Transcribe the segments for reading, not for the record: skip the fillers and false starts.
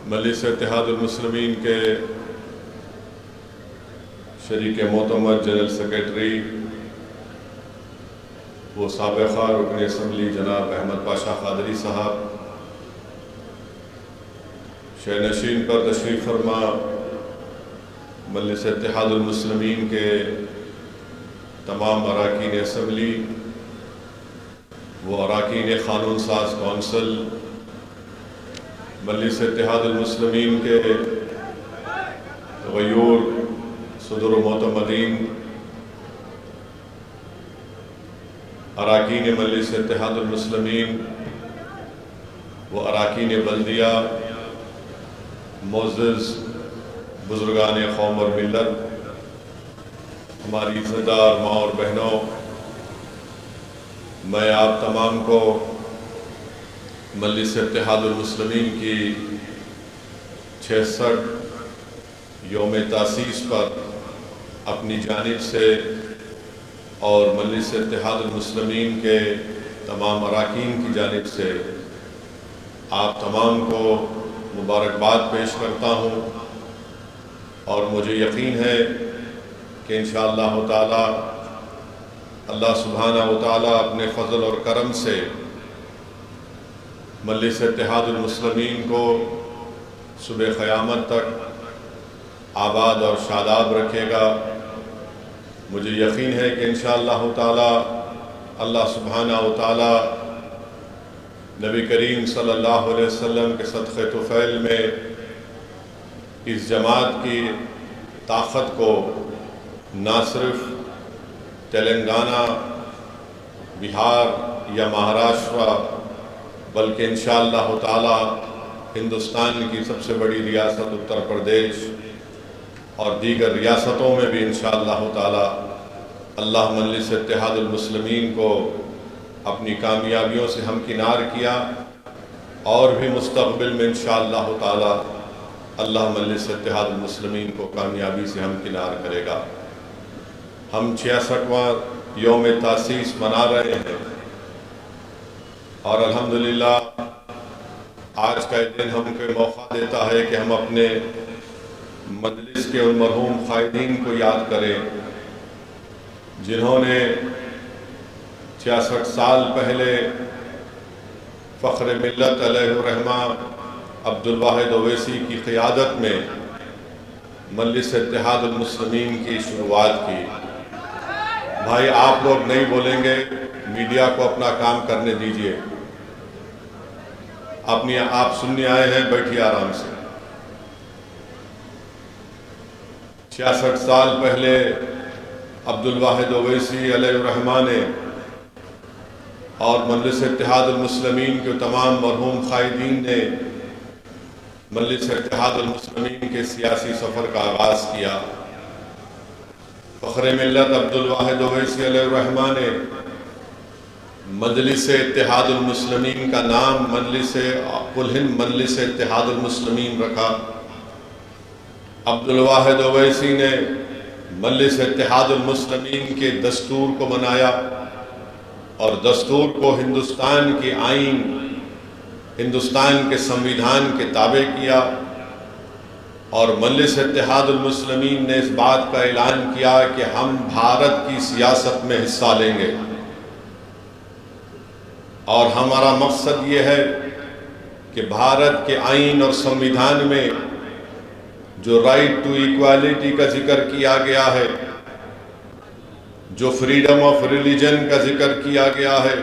مجلس اتحاد المسلمین کے شریک معتمد جنرل سیکرٹری وہ سابقہ رکن اسمبلی جناب احمد پاشا قادری صاحب، شہنشین پر تشریف فرما مجلس اتحاد المسلمین کے تمام اراکین اسمبلی و اراکین قانون ساز کونسل، مجلس اتحاد المسلمین کے غیور صدر و معتمدین، اراکین مجلس اتحاد المسلمین و اراکین بلدیہ، معزز بزرگان قوم اور ملت، ہماری عزتدار ماں اور بہنوں، میں آپ تمام کو مجلس اتحاد المسلمین کی 66 یوم تاسیس پر اپنی جانب سے اور مجلس اتحاد المسلمین کے تمام اراکین کی جانب سے آپ تمام کو مبارکباد پیش کرتا ہوں، اور مجھے یقین ہے کہ انشاءاللہ تعالی اللہ سبحانہ و تعالی اپنے فضل اور کرم سے مجلس اتحاد المسلمین کو صبح قیامت تک آباد اور شاداب رکھے گا۔ مجھے یقین ہے کہ انشاءاللہ تعالی اللہ سبحانہ و تعالی نبی کریم صلی اللہ علیہ وسلم کے صدقہ طفیل میں اس جماعت کی طاقت کو نہ صرف تلنگانہ، بہار یا مہاراشٹر بلکہ انشاءاللہ تعالی ہندوستان کی سب سے بڑی ریاست اتر پردیش اور دیگر ریاستوں میں بھی انشاءاللہ تعالی اللہ مجلس اتحاد المسلمین کو اپنی کامیابیوں سے ہمکنار کیا، اور بھی مستقبل میں انشاءاللہ تعالی اللہ مجلس اتحاد المسلمین کو کامیابی سے ہمکنار کرے گا۔ ہم 66واں یوم تاسیس منا رہے ہیں، اور الحمدللہ آج کا دن ہم کو موقع دیتا ہے کہ ہم اپنے مجلس کے ان مرحوم قائدین کو یاد کریں جنہوں نے 66 سال پہلے فخر ملت علیہ الرحمہ عبدالواحد اویسی کی قیادت میں مجلس اتحاد المسلمین کی شروعات کی۔ بھائی آپ لوگ نہیں بولیں گے، میڈیا کو اپنا کام کرنے دیجئے، آپ سننے آئے ہیں، بیٹھیے آرام سے۔ 66 سال پہلے عبدالواحد اویسی علیہ الرحمہ نے اور مجلس اتحاد المسلمین کے تمام مرحوم قائدین نے مجلس اتحاد المسلمین کے سیاسی سفر کا آغاز کیا۔ فخر ملت عبدالواحد اویسی علیہ الرحمہ نے مجلس اتحاد المسلمین کا نام مجلس اتحاد المسلمین رکھا۔ عبدالواحد اویسی نے مجلس اتحاد المسلمین کے دستور کو بنایا، اور دستور کو ہندوستان کے آئین، ہندوستان کے سمویدھان کے تابع کیا، اور مجلس اتحاد المسلمین نے اس بات کا اعلان کیا کہ ہم بھارت کی سیاست میں حصہ لیں گے، اور ہمارا مقصد یہ ہے کہ بھارت کے آئین اور سمویدھان میں جو رائٹ ٹو ایکوالٹی کا ذکر کیا گیا ہے، جو فریڈم آف ریلیجن کا ذکر کیا گیا ہے،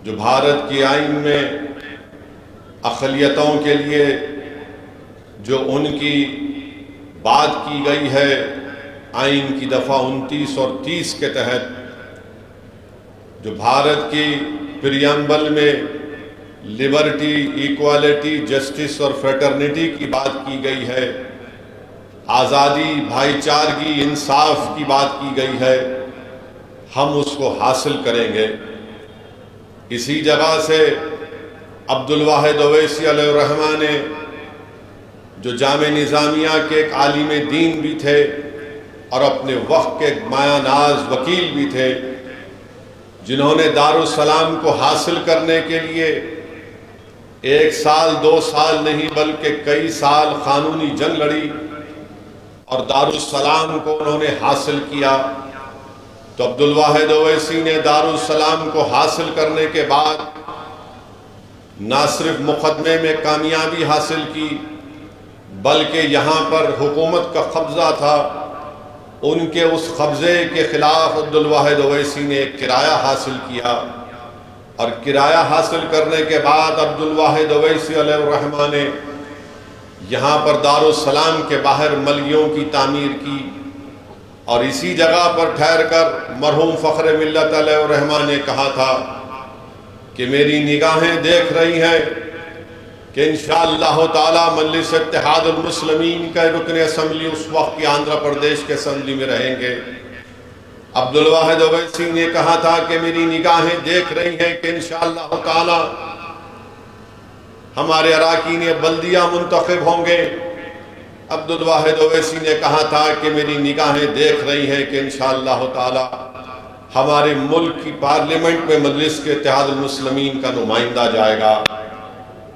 جو بھارت کی آئین میں اقلیتوں کے لیے جو ان کی بات کی گئی ہے آئین کی دفعہ 29 اور 30 کے تحت، جو بھارت کی پریامبل میں لبرٹی، ایکوالٹی، جسٹس اور فریٹرنیٹی کی بات کی گئی ہے، آزادی، بھائی چارگی، انصاف کی بات کی گئی ہے، ہم اس کو حاصل کریں گے۔ اسی جگہ سے عبدالواحد اویسی علیہ الرحمہ نے، جو جامع نظامیہ کے ایک عالم دین بھی تھے اور اپنے وقت کے مایہ ناز وکیل بھی تھے، جنہوں نے دارالسلام کو حاصل کرنے کے لیے 1 سال 2 سال نہیں بلکہ کئی سال قانونی جنگ لڑی اور دارالسلام کو انہوں نے حاصل کیا۔ تو عبدالواحد اویسی نے دارالسلام کو حاصل کرنے کے بعد نہ صرف مقدمے میں کامیابی حاصل کی بلکہ یہاں پر حکومت کا قبضہ تھا، ان کے اس قبضے کے خلاف عبدالواحد اویسی نے ایک کرایہ حاصل کیا، اور کرایہ حاصل کرنے کے بعد عبدالواحد اویسی علیہ الرحمہ نے یہاں پر دارالسلام کے باہر ملیوں کی تعمیر کی، اور اسی جگہ پر ٹھہر کر مرحوم فخر ملت علیہ الرحمہ نے کہا تھا کہ میری نگاہیں دیکھ رہی ہیں کہ انشاءاللہ تعالی مجلس اتحاد المسلمین کا رکن اسمبلی اس وقت کی آندھرا پردیش کے اسمبلی میں رہیں گے۔ عبدالواحد اویسی نے کہا تھا کہ میری نگاہیں دیکھ رہی ہیں کہ انشاءاللہ تعالی ہمارے اراکین بلدیہ منتخب ہوں گے۔ عبدالواحد اویسی نے کہا تھا کہ میری نگاہیں دیکھ رہی ہیں کہ انشاءاللہ تعالی ہمارے ملک کی پارلیمنٹ میں مجلس کے اتحاد المسلمین کا نمائندہ جائے گا۔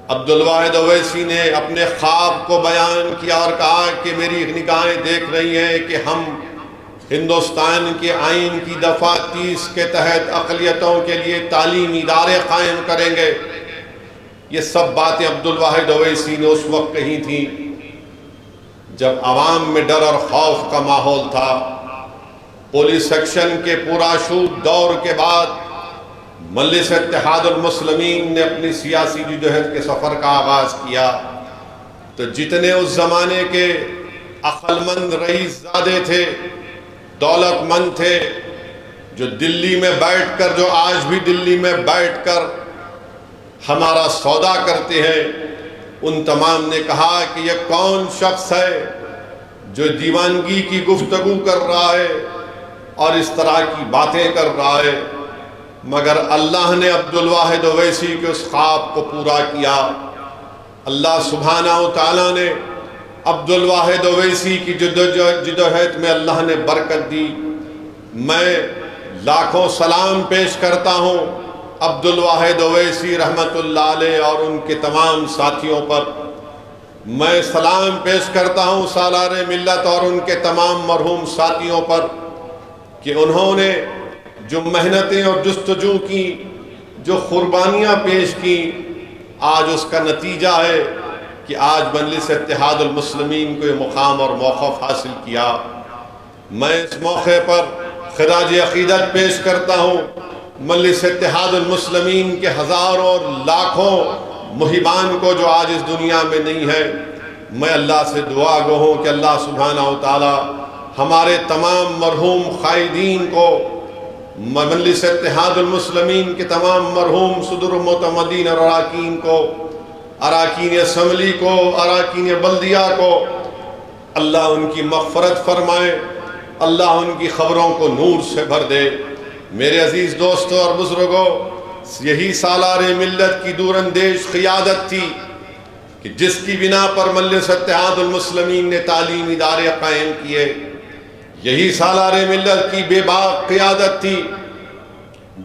عبدالواحد اویسی نے اپنے خواب کو بیان کیا اور کہا کہ میری نگاہیں دیکھ رہی ہیں کہ ہم ہندوستان کے آئین کی دفعہ 30 کے تحت اقلیتوں کے لیے تعلیمی ادارے قائم کریں گے۔ یہ سب باتیں عبدالواحد اویسی نے اس وقت کہی تھیں جب عوام میں ڈر اور خوف کا ماحول تھا۔ پولیس ایکشن کے پرآشوب دور کے بعد مجلس اتحاد المسلمین نے اپنی سیاسی جدوجہد کے سفر کا آغاز کیا، تو جتنے اس زمانے کے عقل مند رئیس زادے تھے، دولت مند تھے، جو دلی میں بیٹھ کر، جو آج بھی دلی میں بیٹھ کر ہمارا سودا کرتے ہیں، ان تمام نے کہا کہ یہ کون شخص ہے جو دیوانگی کی گفتگو کر رہا ہے اور اس طرح کی باتیں کر رہا ہے، مگر اللہ نے عبدالواحد اویسی کے اس خواب کو پورا کیا۔ اللہ سبحانہ و تعالیٰ نے عبدالواحد اویسی کی جدوجہد میں اللہ نے برکت دی۔ میں لاکھوں سلام پیش کرتا ہوں عبدالواحد اویسی رحمت اللہ علیہ اور ان کے تمام ساتھیوں پر۔ میں سلام پیش کرتا ہوں سالار ملت اور ان کے تمام مرحوم ساتھیوں پر کہ انہوں نے جو محنتیں اور جستجو کی، جو قربانیاں پیش کی، آج اس کا نتیجہ ہے کہ آج مجلس اتحاد المسلمین کو یہ مقام اور موقف حاصل کیا۔ میں اس موقع پر خراج عقیدت پیش کرتا ہوں مجلس اتحاد المسلمین کے ہزاروں اور لاکھوں محبان کو جو آج اس دنیا میں نہیں ہے۔ میں اللہ سے دعا گو ہوں کہ اللہ سبحانہ و تعالی ہمارے تمام مرحوم قائدین کو، مجلس اتحاد المسلمین کے تمام مرحوم صدر معتمدین اور اراکین کو، اراکین اسمبلی کو، اراکین بلدیہ کو، اللہ ان کی مغفرت فرمائے، اللہ ان کی خبروں کو نور سے بھر دے۔ میرے عزیز دوستوں اور بزرگوں، یہی سالار ملت کی دور اندیش قیادت تھی کہ جس کی بنا پر مجلس اتحاد المسلمین نے تعلیمی ادارے قائم کیے۔ یہی سالار ملت کی بے باک قیادت تھی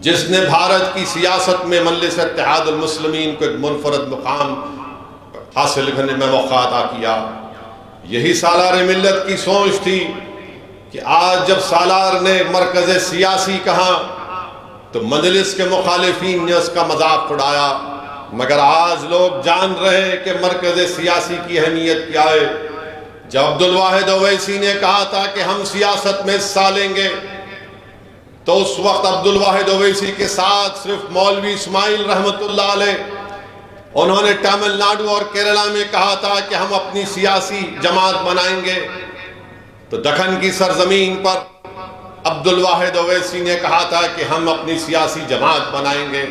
جس نے بھارت کی سیاست میں مجلس اتحاد المسلمین کو ایک منفرد مقام حاصل کرنے میں موقع عطا کیا۔ یہی سالار ملت کی سوچ تھی کہ آج جب سالار نے مرکز سیاسی کہا تو مجلس کے مخالفین نے اس کا مذاق اڑایا، مگر آج لوگ جان رہے ہیں کہ مرکز سیاسی کی اہمیت کیا ہے۔ جب عبدالواحد اویسی نے کہا تھا کہ ہم سیاست میں حصہ لیں گے، تو اس وقت عبدالواحد اویسی کے ساتھ صرف مولوی اسماعیل رحمت اللہ علیہ، انہوں نے تامل ناڈو اور کیرلا میں کہا تھا کہ ہم اپنی سیاسی جماعت بنائیں گے، تو دکن کی سرزمین پر عبدالواحد اویسی نے کہا تھا کہ ہم اپنی سیاسی جماعت بنائیں گے۔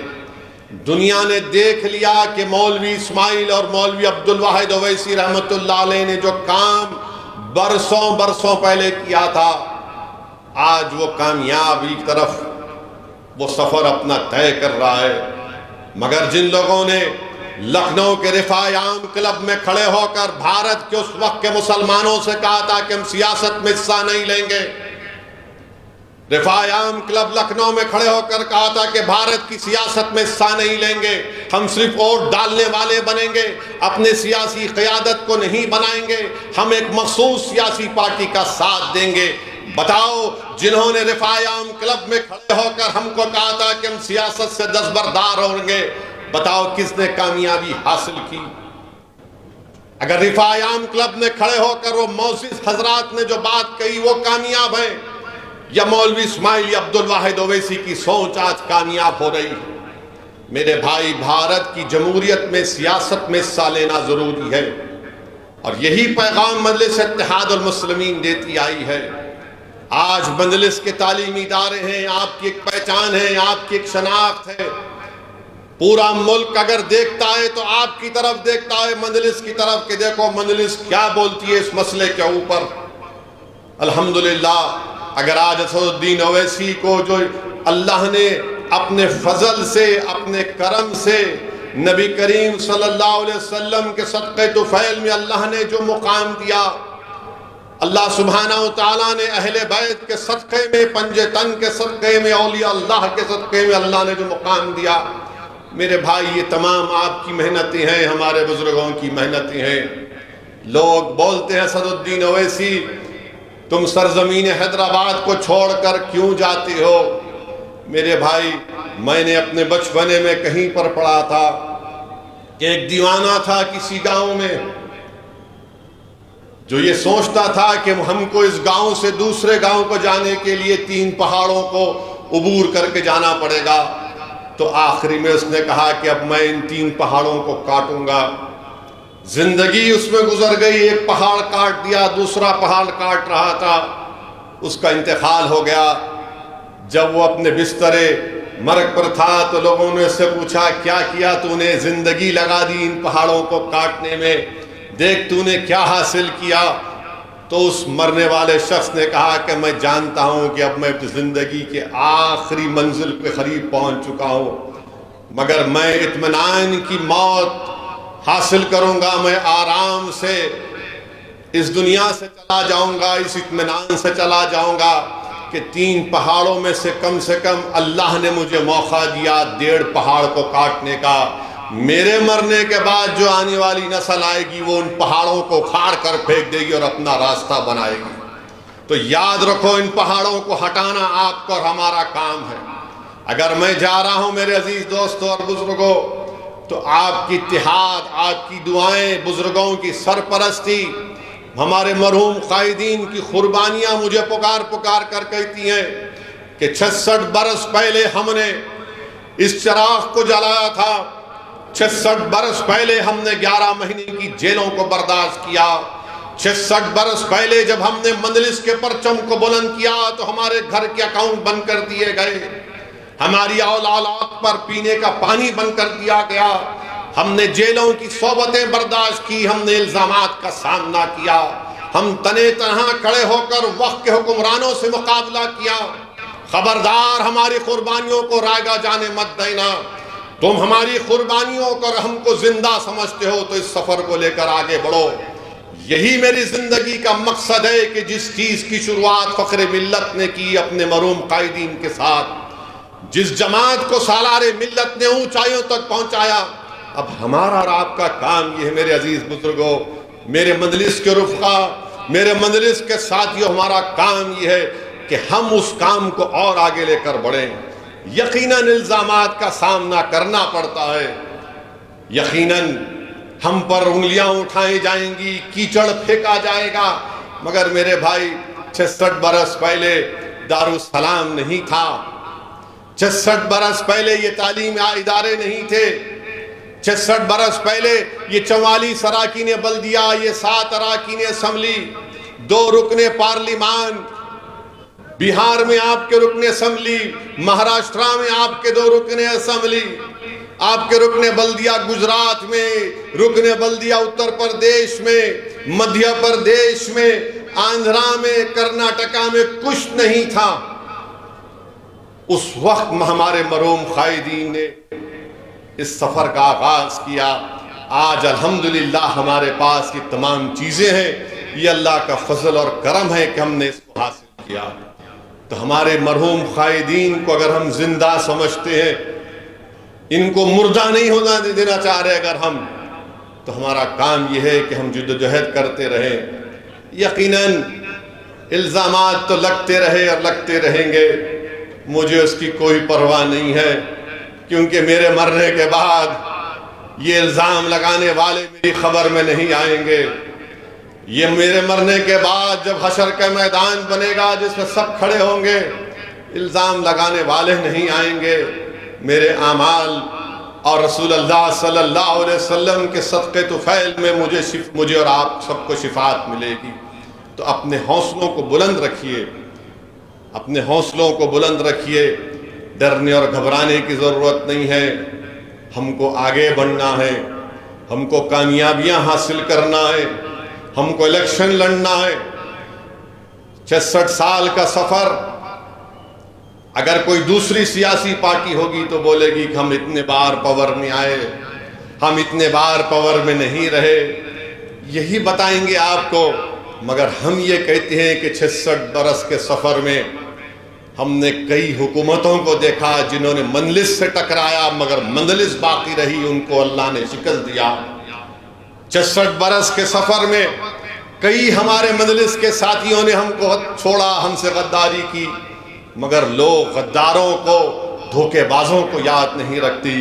دنیا نے دیکھ لیا کہ مولوی اسماعیل اور مولوی عبدالواحد اویسی رحمت اللہ علیہ نے جو کام برسوں پہلے کیا تھا، آج وہ کامیابی کی طرف وہ سفر اپنا طے کر رہا ہے۔ مگر جن لوگوں نے لکھنؤ کے رفاع عام کلب میں کھڑے ہو کر بھارت کے اس وقت کے مسلمانوں سے کہا تھا کہ ہم سیاست میں حصہ نہیں لیں گے، رفاع عام کلب لکھنؤ میں کھڑے ہو کر کہا تھا کہ بھارت کی سیاست میں حصہ نہیں لیں گے، ہم صرف ووٹ ڈالنے والے بنیں گے، اپنے سیاسی قیادت کو نہیں بنائیں گے، ہم ایک مخصوص سیاسی پارٹی کا ساتھ دیں گے۔ بتاؤ، جنہوں نے رفاع عام کلب میں کھڑے ہو کر ہم کو کہا تھا کہ ہم سیاست سے دستبردار ہوں گے، بتاؤ کس نے کامیابی حاصل کی؟ اگر رفاع عام کلب میں کھڑے ہو کر وہ معزز حضرات نے جو بات کہی وہ کامیاب ہے، یا مولوی اسماعیل یا عبدالواحد اویسی کی سوچ آج کامیاب ہو رہی ہے؟ میرے بھائی، بھارت کی جمہوریت میں سیاست میں حصہ لینا ضروری ہے، اور یہی پیغام مجلس اتحاد المسلمین دیتی آئی ہے۔ آج مجلس کے تعلیمی ادارے ہیں، آپ کی ایک پہچان ہے، آپ کی ایک شناخت ہے۔ پورا ملک اگر دیکھتا ہے تو آپ کی طرف دیکھتا ہے، مجلس کی طرف، کہ دیکھو مجلس کیا بولتی ہے اس مسئلے کے اوپر۔ الحمدللہ، اگر آج اسد الدین اویسی کو جو اللہ نے اپنے فضل سے، اپنے کرم سے، نبی کریم صلی اللہ علیہ وسلم کے صدقے طفیل میں اللہ نے جو مقام دیا، اللہ سبحانہ وتعالیٰ نے اہل بیت کے صدقے میں، پنج تن کے صدقے میں، اولیاء اللہ کے صدقے میں اللہ نے جو مقام دیا، میرے بھائی یہ تمام آپ کی محنتیں ہیں، ہمارے بزرگوں کی محنتیں ہیں۔ لوگ بولتے ہیں اسد الدین اویسی تم سرزمین حیدرآباد کو چھوڑ کر کیوں جاتے ہو؟ میرے بھائی، میں نے اپنے بچپنے میں کہیں پر پڑھا تھا کہ ایک دیوانہ تھا کسی گاؤں میں، جو یہ سوچتا تھا کہ ہم کو اس گاؤں سے دوسرے گاؤں کو جانے کے لیے 3 پہاڑوں کو عبور کر کے جانا پڑے گا۔ تو آخری میں اس نے کہا کہ اب میں ان 3 پہاڑوں کو کاٹوں گا۔ زندگی اس میں گزر گئی، ایک پہاڑ کاٹ دیا، دوسرا پہاڑ کاٹ رہا تھا، اس کا انتقال ہو گیا۔ جب وہ اپنے بسترے مرگ پر تھا تو لوگوں نے اس سے پوچھا کیا کیا تو نے؟ زندگی لگا دی ان پہاڑوں کو کاٹنے میں، دیکھ تو نے کیا حاصل کیا؟ تو اس مرنے والے شخص نے کہا کہ میں جانتا ہوں کہ اب میں زندگی کے آخری منزل کے قریب پہنچ چکا ہوں، مگر میں اطمینان کی موت حاصل کروں گا، میں آرام سے اس دنیا سے چلا جاؤں گا، اس اطمینان سے چلا جاؤں گا کہ 3 پہاڑوں میں سے کم اللہ نے مجھے موقع دیا 1.5 پہاڑ کو کاٹنے کا۔ میرے مرنے کے بعد جو آنے والی نسل آئے گی وہ ان پہاڑوں کو کھاڑ کر پھینک دے گی اور اپنا راستہ بنائے گی۔ تو یاد رکھو، ان پہاڑوں کو ہٹانا آپ کا اور ہمارا کام ہے۔ اگر میں جا رہا ہوں میرے عزیز دوستوں اور بزرگوں، تو آپ کی اتحاد، آپ کی دعائیں، بزرگوں کی سرپرستی، ہمارے مرحوم قائدین کی قربانیاں مجھے پکار کر کہتی ہیں کہ 66 برس پہلے ہم نے اس چراغ کو جلایا تھا، 66 برس پہلے ہم نے 11 مہینے کی جیلوں کو برداشت کیا، 66 برس پہلے جب ہم نے مجلس کے پرچم کو بلند کیا تو ہمارے گھر کے اکاؤنٹ بند کر دیے گئے، ہماری اولاد پر پینے کا پانی بند کر دیا گیا، ہم نے جیلوں کی صحبتیں برداشت کی، ہم نے الزامات کا سامنا کیا، ہم تنے تنہا کھڑے ہو کر وقت کے حکمرانوں سے مقابلہ کیا۔ خبردار، ہماری قربانیوں کو رائگاں جانے مت دینا۔ تم ہماری قربانیوں کو اور ہم کو زندہ سمجھتے ہو تو اس سفر کو لے کر آگے بڑھو۔ یہی میری زندگی کا مقصد ہے کہ جس چیز کی شروعات فخر ملت نے کی اپنے مرحوم قائدین کے ساتھ، جس جماعت کو سالار ملت نے اونچائیوں تک پہنچایا، اب ہمارا اور آپ کا کام یہ ہے میرے عزیز بزرگوں، میرے مجلس کے رفقا، میرے مجلس کے ساتھیوں، ہمارا کام یہ ہے کہ ہم اس کام کو اور آگے لے کر بڑھیں۔ یقیناً الزامات کا سامنا کرنا پڑتا ہے، یقیناً ہم پر انگلیاں اٹھائی جائیں گی، کیچڑ پھینکا جائے گا، مگر میرے بھائی 66 برس پہلے دارالسلام نہیں تھا، 66 برس پہلے یہ تعلیم ادارے نہیں تھے، 66 برس پہلے یہ 44 اراکین بلدیہ، یہ 7 اراکین اسمبلی، 2 رکن پارلیمان، بہار میں آپ کے رکن اسمبلی، مہاراشٹرا میں آپ کے 2 رکن اسمبلی، آپ کے رکن بلدیہ گجرات میں، رکن بلدیہ اتر پردیش میں، مدھیہ پردیش میں، آندھرا میں، کرناٹکا میں کچھ نہیں تھا۔ اس وقت ہمارے مرحوم قائدین نے اس سفر کا آغاز کیا۔ آج الحمدللہ ہمارے پاس یہ تمام چیزیں ہیں، یہ اللہ کا فضل اور کرم ہے کہ ہم نے اس کو حاصل کیا۔ تو ہمارے مرحوم قائدین کو اگر ہم زندہ سمجھتے ہیں، ان کو مردہ نہیں ہونا دینا چاہ رہے اگر ہم، تو ہمارا کام یہ ہے کہ ہم جدوجہد کرتے رہیں۔ یقیناً الزامات تو لگتے رہے اور لگتے رہیں گے، مجھے اس کی کوئی پرواہ نہیں ہے، کیونکہ میرے مرنے کے بعد یہ الزام لگانے والے میری خبر میں نہیں آئیں گے۔ یہ میرے مرنے کے بعد جب حشر کا میدان بنے گا جس میں سب کھڑے ہوں گے، الزام لگانے والے نہیں آئیں گے۔ میرے اعمال اور رسول اللہ صلی اللہ علیہ وسلم کے صدقے طفیل میں مجھے اور آپ سب کو شفاعت ملے گی۔ تو اپنے حوصلوں کو بلند رکھیے، اپنے حوصلوں کو بلند رکھیے، ڈرنے اور گھبرانے کی ضرورت نہیں ہے۔ ہم کو آگے بڑھنا ہے، ہم کو کامیابیاں حاصل کرنا ہے، ہم کو الیکشن لڑنا ہے۔ 66 سال کا سفر، اگر کوئی دوسری سیاسی پارٹی ہوگی تو بولے گی کہ ہم اتنے بار پاور میں آئے، ہم اتنے بار پاور میں نہیں رہے، یہی بتائیں گے آپ کو۔ مگر ہم یہ کہتے ہیں کہ 66 برس کے سفر میں ہم نے کئی حکومتوں کو دیکھا جنہوں نے مجلس سے ٹکرایا مگر مجلس باقی رہی، ان کو اللہ نے شکست دیا۔ 66 برس کے سفر میں کئی ہمارے مجلس کے ساتھیوں نے ہم کو چھوڑا، ہم سے غداری کی، مگر لوگ غداروں کو، دھوکے بازوں کو یاد نہیں رکھتی۔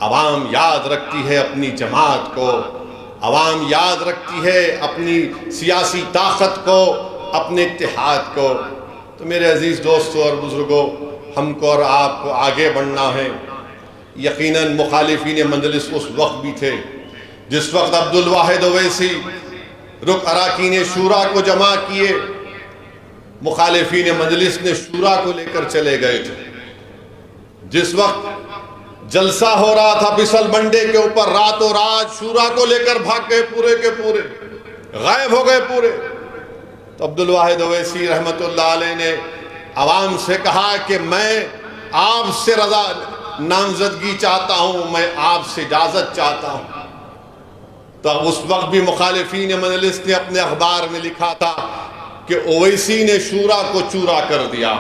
عوام یاد رکھتی ہے اپنی جماعت کو، عوام یاد رکھتی ہے اپنی سیاسی طاقت کو، اپنے اتحاد کو۔ تو میرے عزیز دوستوں اور بزرگوں، ہم کو اور آپ کو آگے بڑھنا ہے۔ یقیناً مخالفین مجلس اس وقت بھی تھے جس وقت عبدالواحد اویسی اراکین شورا کو جمع کیے، مخالفین مجلس نے شورا کو لے کر چلے گئے تھے۔ جس وقت جلسہ ہو رہا تھا پسل بنڈے کے اوپر، راتوں رات شورا کو لے کر بھاگ گئے، پورے کے پورے غائب ہو گئے پورے۔ تو عبدالواحد اویسی رحمت اللہ علیہ نے عوام سے کہا کہ میں آپ سے رضا نامزدگی چاہتا ہوں، میں آپ سے اجازت چاہتا ہوں۔ تو اس وقت بھی مخالفین مجلس نے اپنے اخبار میں لکھا تھا کہ اویسی نے شورا کو چورا کر دیا۔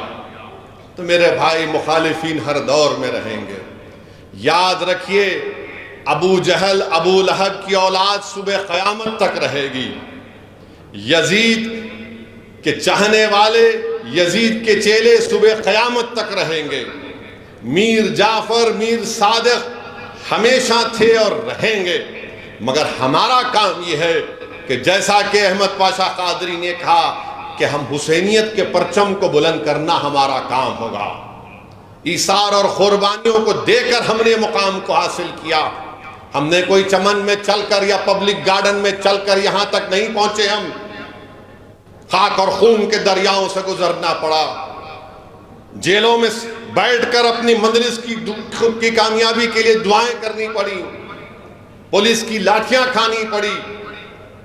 تو میرے بھائی، مخالفین ہر دور میں رہیں گے۔ یاد رکھیے، ابو جہل ابو لہب کی اولاد صبح قیامت تک رہے گی۔ یزید کے چاہنے والے، یزید کے چیلے صبح قیامت تک رہیں گے۔ میر جعفر، میر صادق ہمیشہ تھے اور رہیں گے، مگر ہمارا کام یہ ہے کہ جیسا کہ احمد پاشا قادری نے کہا کہ ہم حسینیت کے پرچم کو بلند کرنا ہمارا کام ہوگا۔ ایثار اور قربانیوں کو دے کر ہم نے مقام کو حاصل کیا۔ ہم نے کوئی چمن میں چل کر یا پبلک گارڈن میں چل کر یہاں تک نہیں پہنچے، ہم خاک اور خون کے دریاؤں سے گزرنا پڑا، جیلوں میں بیٹھ کر اپنی مجلس کی کامیابی کے لیے دعائیں کرنی پڑی، پولیس کی لاٹھیاں کھانی پڑی،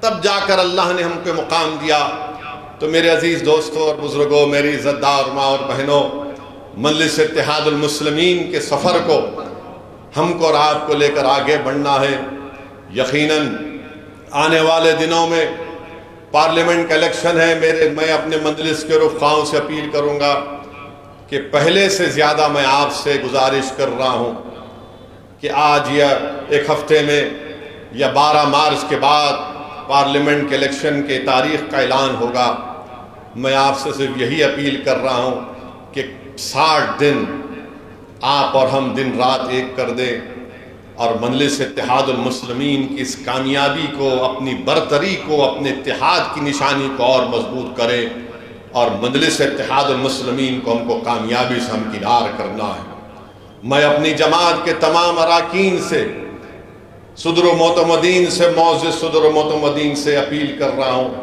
تب جا کر اللہ نے ہم کو مقام دیا۔ تو میرے عزیز دوستوں اور بزرگوں، میری عزت دار ماں اور بہنوں، مجلس اتحاد المسلمین کے سفر کو ہم کو اور آپ کو لے کر آگے بڑھنا ہے۔ یقیناً آنے والے دنوں میں پارلیمنٹ کا الیکشن ہے۔ میں اپنے مجلس کے رفقاؤں سے اپیل کروں گا کہ پہلے سے زیادہ میں آپ سے گزارش کر رہا ہوں کہ آج یا ایک ہفتے میں یا 12 مارچ کے بعد پارلیمنٹ کے الیکشن کے تاریخ کا اعلان ہوگا۔ میں آپ سے صرف یہی اپیل کر رہا ہوں کہ 60 دن آپ اور ہم دن رات ایک کر دیں اور مجلس اتحاد المسلمین کی اس کامیابی کو، اپنی برتری کو، اپنے اتحاد کی نشانی کو اور مضبوط کریں، اور مجلس اتحاد المسلمین کو ہم کو کامیابی سے ہمکنار کرنا ہے۔ میں اپنی جماعت کے تمام اراکین سے، صدر و معتمدین سے، معزز صدر و معتمدین سے اپیل کر رہا ہوں،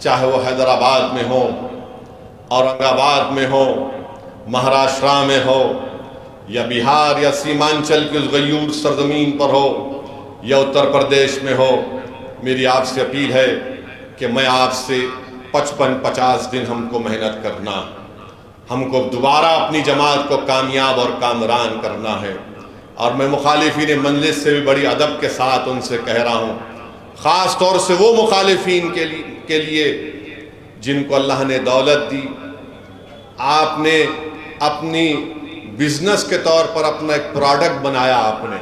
چاہے وہ حیدرآباد میں ہو، اورنگ آباد میں ہو، مہاراشٹرا میں ہو، یا بہار یا سیمانچل کی اس غیور سرزمین پر ہو، یا اتر پردیش میں ہو، میری آپ سے اپیل ہے کہ میں آپ سے 55-50 دن ہم کو محنت کرنا، ہم کو دوبارہ اپنی جماعت کو کامیاب اور کامران کرنا ہے۔ اور میں مخالفین مجلس سے بھی بڑی ادب کے ساتھ ان سے کہہ رہا ہوں، خاص طور سے وہ مخالفین کے لیے جن کو اللہ نے دولت دی، آپ نے اپنی بزنس کے طور پر اپنا ایک پروڈکٹ بنایا آپ نے،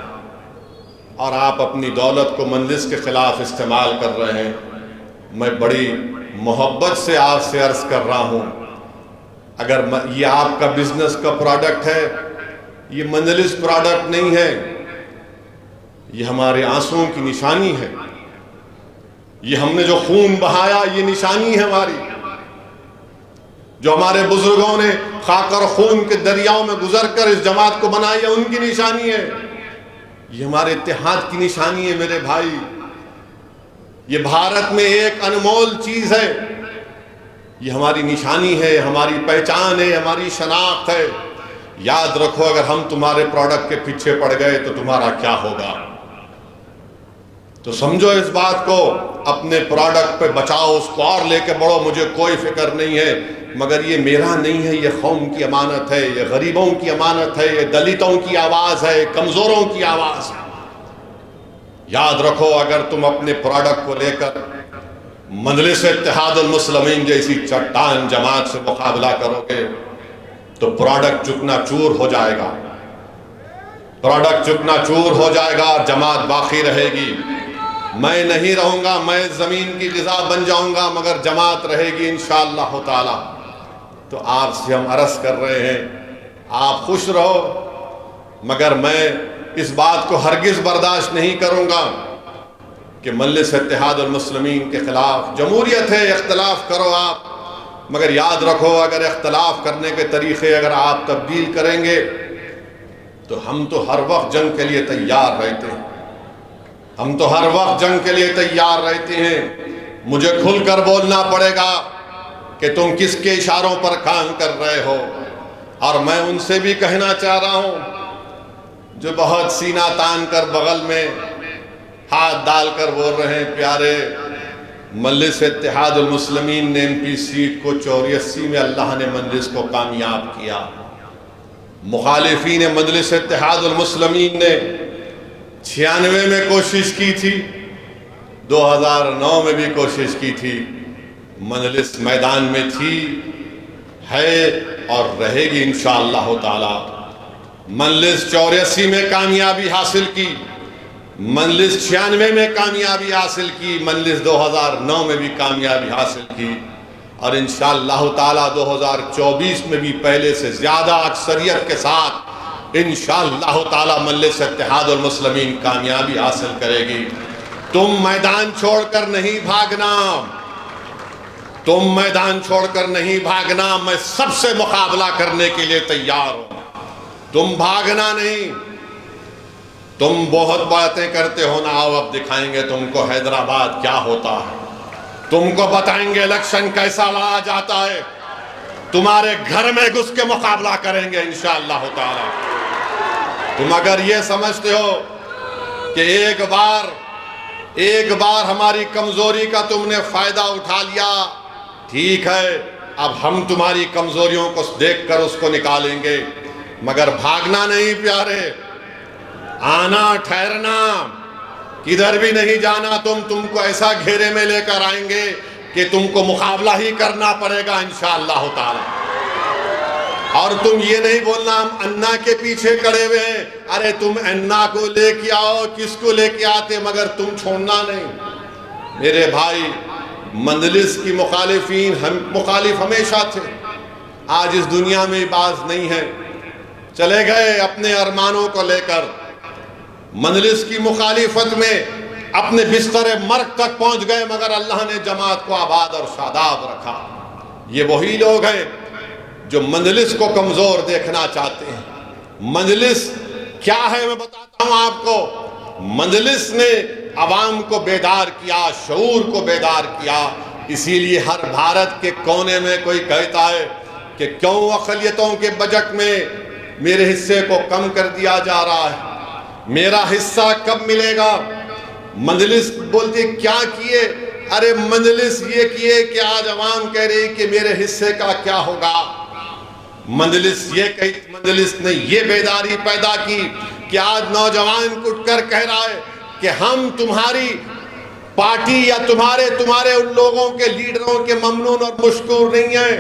اور آپ اپنی دولت کو مجلس کے خلاف استعمال کر رہے ہیں۔ میں بڑی محبت سے آپ سے عرض کر رہا ہوں، اگر یہ آپ کا بزنس کا پروڈکٹ ہے، یہ مجلس پروڈکٹ نہیں ہے، یہ ہمارے آنسوؤں کی نشانی ہے، یہ ہم نے جو خون بہایا یہ نشانی ہے ہماری، جو ہمارے بزرگوں نے خاک اور خون کے دریاؤں میں گزر کر اس جماعت کو بنائی ہے، ان کی نشانی ہے، یہ ہمارے اتحاد کی نشانی ہے میرے بھائی۔ یہ بھارت میں ایک انمول چیز ہے، یہ ہماری نشانی ہے، ہماری پہچان ہے، ہماری شناخت ہے۔ یاد رکھو، اگر ہم تمہارے پروڈکٹ کے پیچھے پڑ گئے تو تمہارا کیا ہوگا؟ تو سمجھو اس بات کو، اپنے پروڈکٹ پہ بچاؤ، اس کو اور لے کے بڑھو، مجھے کوئی فکر نہیں ہے، مگر یہ میرا نہیں ہے، یہ قوم کی امانت ہے، یہ غریبوں کی امانت ہے، یہ دلتوں کی آواز ہے، کمزوروں کی آواز ہے۔ یاد رکھو، اگر تم اپنے پروڈکٹ کو لے کر مجلس اتحاد المسلمین جیسی چٹان جماعت سے مقابلہ کرو گے تو پروڈکٹ چکنا چور ہو جائے گا، پروڈکٹ چکنا چور ہو جائے گا، جماعت باقی رہے گی۔ میں نہیں رہوں گا، میں زمین کی غذا بن جاؤں گا، مگر جماعت رہے گی انشاءاللہ تعالی۔ تو آپ سے ہم عرض کر رہے ہیں، آپ خوش رہو، مگر میں اس بات کو ہرگز برداشت نہیں کروں گا کہ مجلس اتحاد المسلمین کے خلاف، جمہوریت ہے، اختلاف کرو آپ، مگر یاد رکھو، اگر اختلاف کرنے کے طریقے اگر آپ تبدیل کریں گے تو ہم تو ہر وقت جنگ کے لیے تیار رہتے ہیں، ہم تو ہر وقت جنگ کے لیے تیار رہتے ہیں۔ مجھے کھل کر بولنا پڑے گا کہ تم کس کے اشاروں پر کام کر رہے ہو، اور میں ان سے بھی کہنا چاہ رہا ہوں جو بہت سینہ تان کر بغل میں ہاتھ ڈال کر بول رہے ہیں، پیارے، مجلس اتحاد المسلمین نے MP سیٹ کو 84 میں اللہ نے مجلس کو کامیاب کیا، مخالفین مجلس اتحاد المسلمین نے 96 میں کوشش کی تھی، 2009 میں بھی کوشش کی تھی، مجلس میدان میں تھی، ہے اور رہے گی انشاءاللہ تعالی۔ مجلس 84 میں کامیابی حاصل کی، مجلس 96 میں کامیابی حاصل کی، مجلس 2009 میں بھی کامیابی حاصل کی، اور انشاءاللہ تعالی 2024 میں بھی پہلے سے زیادہ اکثریت کے ساتھ انشاءاللہ تعالی مجلس اتحاد المسلمین کامیابی حاصل کرے گی۔ تم میدان چھوڑ کر نہیں بھاگنا، تم میدان چھوڑ کر نہیں بھاگنا، میں سب سے مقابلہ کرنے کے لیے تیار ہوں، تم بھاگنا نہیں۔ تم بہت باتیں کرتے ہو نا، آؤ اب دکھائیں گے تم کو حیدرآباد کیا ہوتا ہے، تم کو بتائیں گے الیکشن کیسا لڑا جاتا ہے، تمہارے گھر میں گھس کے مقابلہ کریں گے انشاءاللہ تعالی۔ تم اگر یہ سمجھتے ہو کہ ایک بار ہماری کمزوری کا تم نے فائدہ اٹھا لیا، ٹھیک ہے، اب ہم تمہاری کمزوریوں کو دیکھ کر اس کو نکالیں گے، مگر بھاگنا نہیں پیارے، آنا ٹھہرنا، کدھر بھی نہیں جانا، تم کو ایسا گھیرے میں لے کر آئیں گے کہ تم کو مقابلہ ہی کرنا پڑے گا انشاءاللہ تعالی۔ اور تم یہ نہیں بولنا ہم انا کے پیچھے کھڑے ہوئے ہیں، ارے تم انا کو لے کے آؤ، کس کو لے کے آتے، مگر تم چھوڑنا نہیں۔ میرے بھائی، مجلس کی مخالف ہمیشہ تھے، آج اس دنیا میں باز نہیں ہے، چلے گئے اپنے ارمانوں کو لے کر، مجلس کی مخالفت میں اپنے بستر مرگ تک پہنچ گئے، مگر اللہ نے جماعت کو آباد اور شاداب رکھا۔ یہ وہی لوگ ہیں جو مجلس کو کمزور دیکھنا چاہتے ہیں۔ مجلس کیا ہے میں بتاتا ہوں آپ کو، مجلس نے عوام کو بیدار کیا، شعور کو بیدار کیا، اسی لیے ہر بھارت کے کونے میں کوئی کہتا ہے کہ کیوں اقلیتوں کے بجٹ میں میرے حصے کو کم کر دیا جا رہا ہے، میرا حصہ کب ملے گا؟ مجلس بولتی کیا کیے؟ ارے مجلس یہ کیے کہ آج عوام کہہ رہی کہ میرے حصے کا کیا ہوگا۔ مجلس نے یہ بیداری پیدا کی کہ آج نوجوان اٹھ کر کہہ رہا ہے کہ ہم تمہاری پارٹی یا تمہارے ان لوگوں کے لیڈروں کے ممنون اور مشکور نہیں ہیں،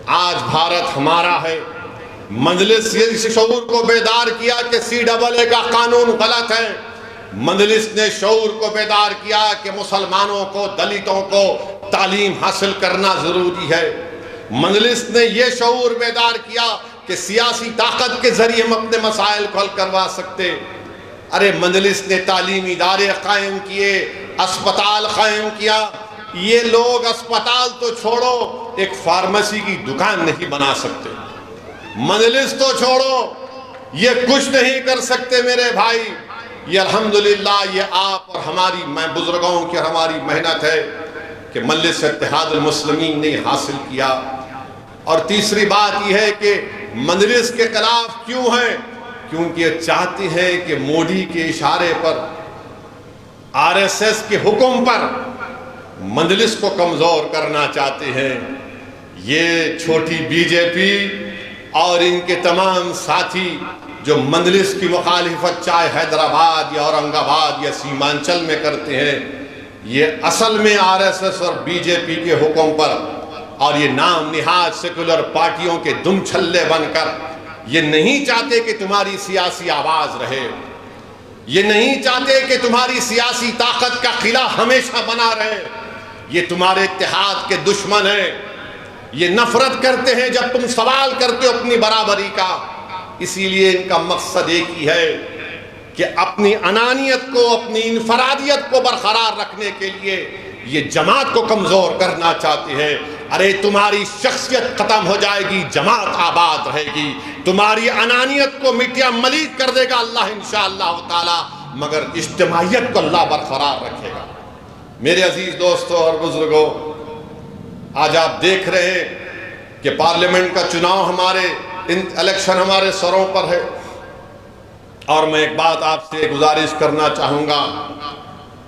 آج بھارت ہمارا ہے۔ مجلس نے اس شعور کو بیدار کیا کہ CAA کا قانون غلط ہے۔ مجلس نے شعور کو بیدار کیا کہ مسلمانوں کو، دلتوں کو تعلیم حاصل کرنا ضروری ہے۔ مجلس نے یہ شعور بیدار کیا کہ سیاسی طاقت کے ذریعے ہم اپنے مسائل کو حل کروا سکتے۔ ارے مجلس نے تعلیمی ادارے قائم کیے، اسپتال قائم کیا۔ یہ لوگ اسپتال تو چھوڑو، ایک فارمیسی کی دکان نہیں بنا سکتے۔ مجلس تو چھوڑو، یہ کچھ نہیں کر سکتے میرے بھائی۔ یہ الحمدللہ یہ آپ اور ہماری بزرگوں کی اور ہماری محنت ہے کہ مجلس اتحاد المسلمین نے حاصل کیا۔ اور تیسری بات یہ ہے کہ مجلس کے خلاف کیوں ہیں؟ کیونکہ یہ چاہتے ہیں کہ مودی کے اشارے پر، RSS کے حکم پر مجلس کو کمزور کرنا چاہتے ہیں۔ یہ چھوٹی BJP اور ان کے تمام ساتھی جو مجلس کی مخالفت چاہے حیدرآباد یا اورنگ آباد یا سیمانچل میں کرتے ہیں، یہ اصل میں RSS اور BJP کے حکم پر اور یہ نام نہاد سیکولر پارٹیوں کے دم چھلے بن کر یہ نہیں چاہتے کہ تمہاری سیاسی آواز رہے، یہ نہیں چاہتے کہ تمہاری سیاسی طاقت کا قلعہ ہمیشہ بنا رہے۔ یہ تمہارے اتحاد کے دشمن ہیں۔ یہ نفرت کرتے ہیں جب تم سوال کرتے ہو اپنی برابری کا۔ اسی لیے ان کا مقصد ایک ہی ہے کہ اپنی انانیت کو، اپنی انفرادیت کو برقرار رکھنے کے لیے یہ جماعت کو کمزور کرنا چاہتے ہیں۔ ارے تمہاری شخصیت ختم ہو جائے گی، جماعت آباد رہے گی۔ تمہاری انانیت کو مٹیا ملیت کر دے گا اللہ انشاءاللہ تعالی، مگر اجتماعیت کو اللہ برقرار رکھے گا۔ میرے عزیز دوستوں اور بزرگوں، آج آپ دیکھ رہے ہیں کہ پارلیمنٹ کا چناؤ الیکشن ہمارے سروں پر ہے، اور میں ایک بات آپ سے گزارش کرنا چاہوں گا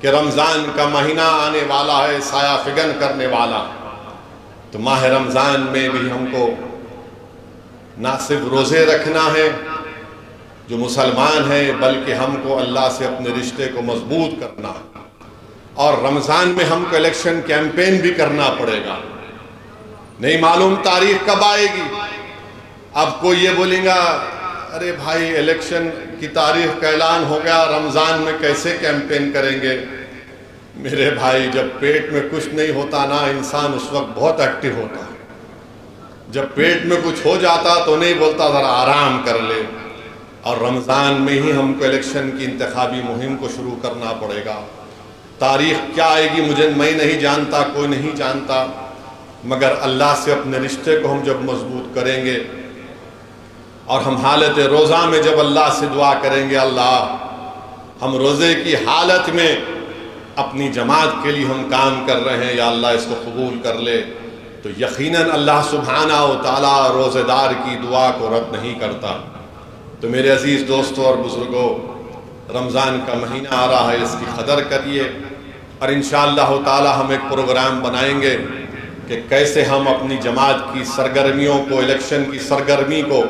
کہ رمضان کا مہینہ آنے والا ہے، سایہ فگن کرنے والا۔ تو ماہ رمضان میں بھی ہم کو نہ صرف روزے رکھنا ہے جو مسلمان ہیں، بلکہ ہم کو اللہ سے اپنے رشتے کو مضبوط کرنا ہے۔ اور رمضان میں ہم کو الیکشن کیمپین بھی کرنا پڑے گا۔ نہیں معلوم تاریخ کب آئے گی۔ اب کوئی یہ بولیں گا ارے بھائی الیکشن کی تاریخ کا اعلان ہو گیا، رمضان میں کیسے کیمپین کریں گے؟ میرے بھائی جب پیٹ میں کچھ نہیں ہوتا نا، انسان اس وقت بہت ایکٹیو ہوتا ہے۔ جب پیٹ میں کچھ ہو جاتا تو نہیں بولتا ذرا آرام کر لے۔ اور رمضان میں ہی ہم کو الیکشن کی انتخابی مہم کو شروع کرنا پڑے گا۔ تاریخ کیا آئے گی میں نہیں جانتا، کوئی نہیں جانتا، مگر اللہ سے اپنے رشتے کو ہم جب مضبوط کریں گے اور ہم حالت روزہ میں جب اللہ سے دعا کریں گے، اللہ ہم روزے کی حالت میں اپنی جماعت کے لیے ہم کام کر رہے ہیں، یا اللہ اس کو قبول کر لے، تو یقیناً اللہ سبحانہ و تعالیٰ روزے دار کی دعا کو رد نہیں کرتا۔ تو میرے عزیز دوستوں اور بزرگوں، رمضان کا مہینہ آ رہا ہے، اس کی قدر کریے، اور انشاءاللہ تعالی ہم ایک پروگرام بنائیں گے کہ کیسے ہم اپنی جماعت کی سرگرمیوں کو، الیکشن کی سرگرمی کو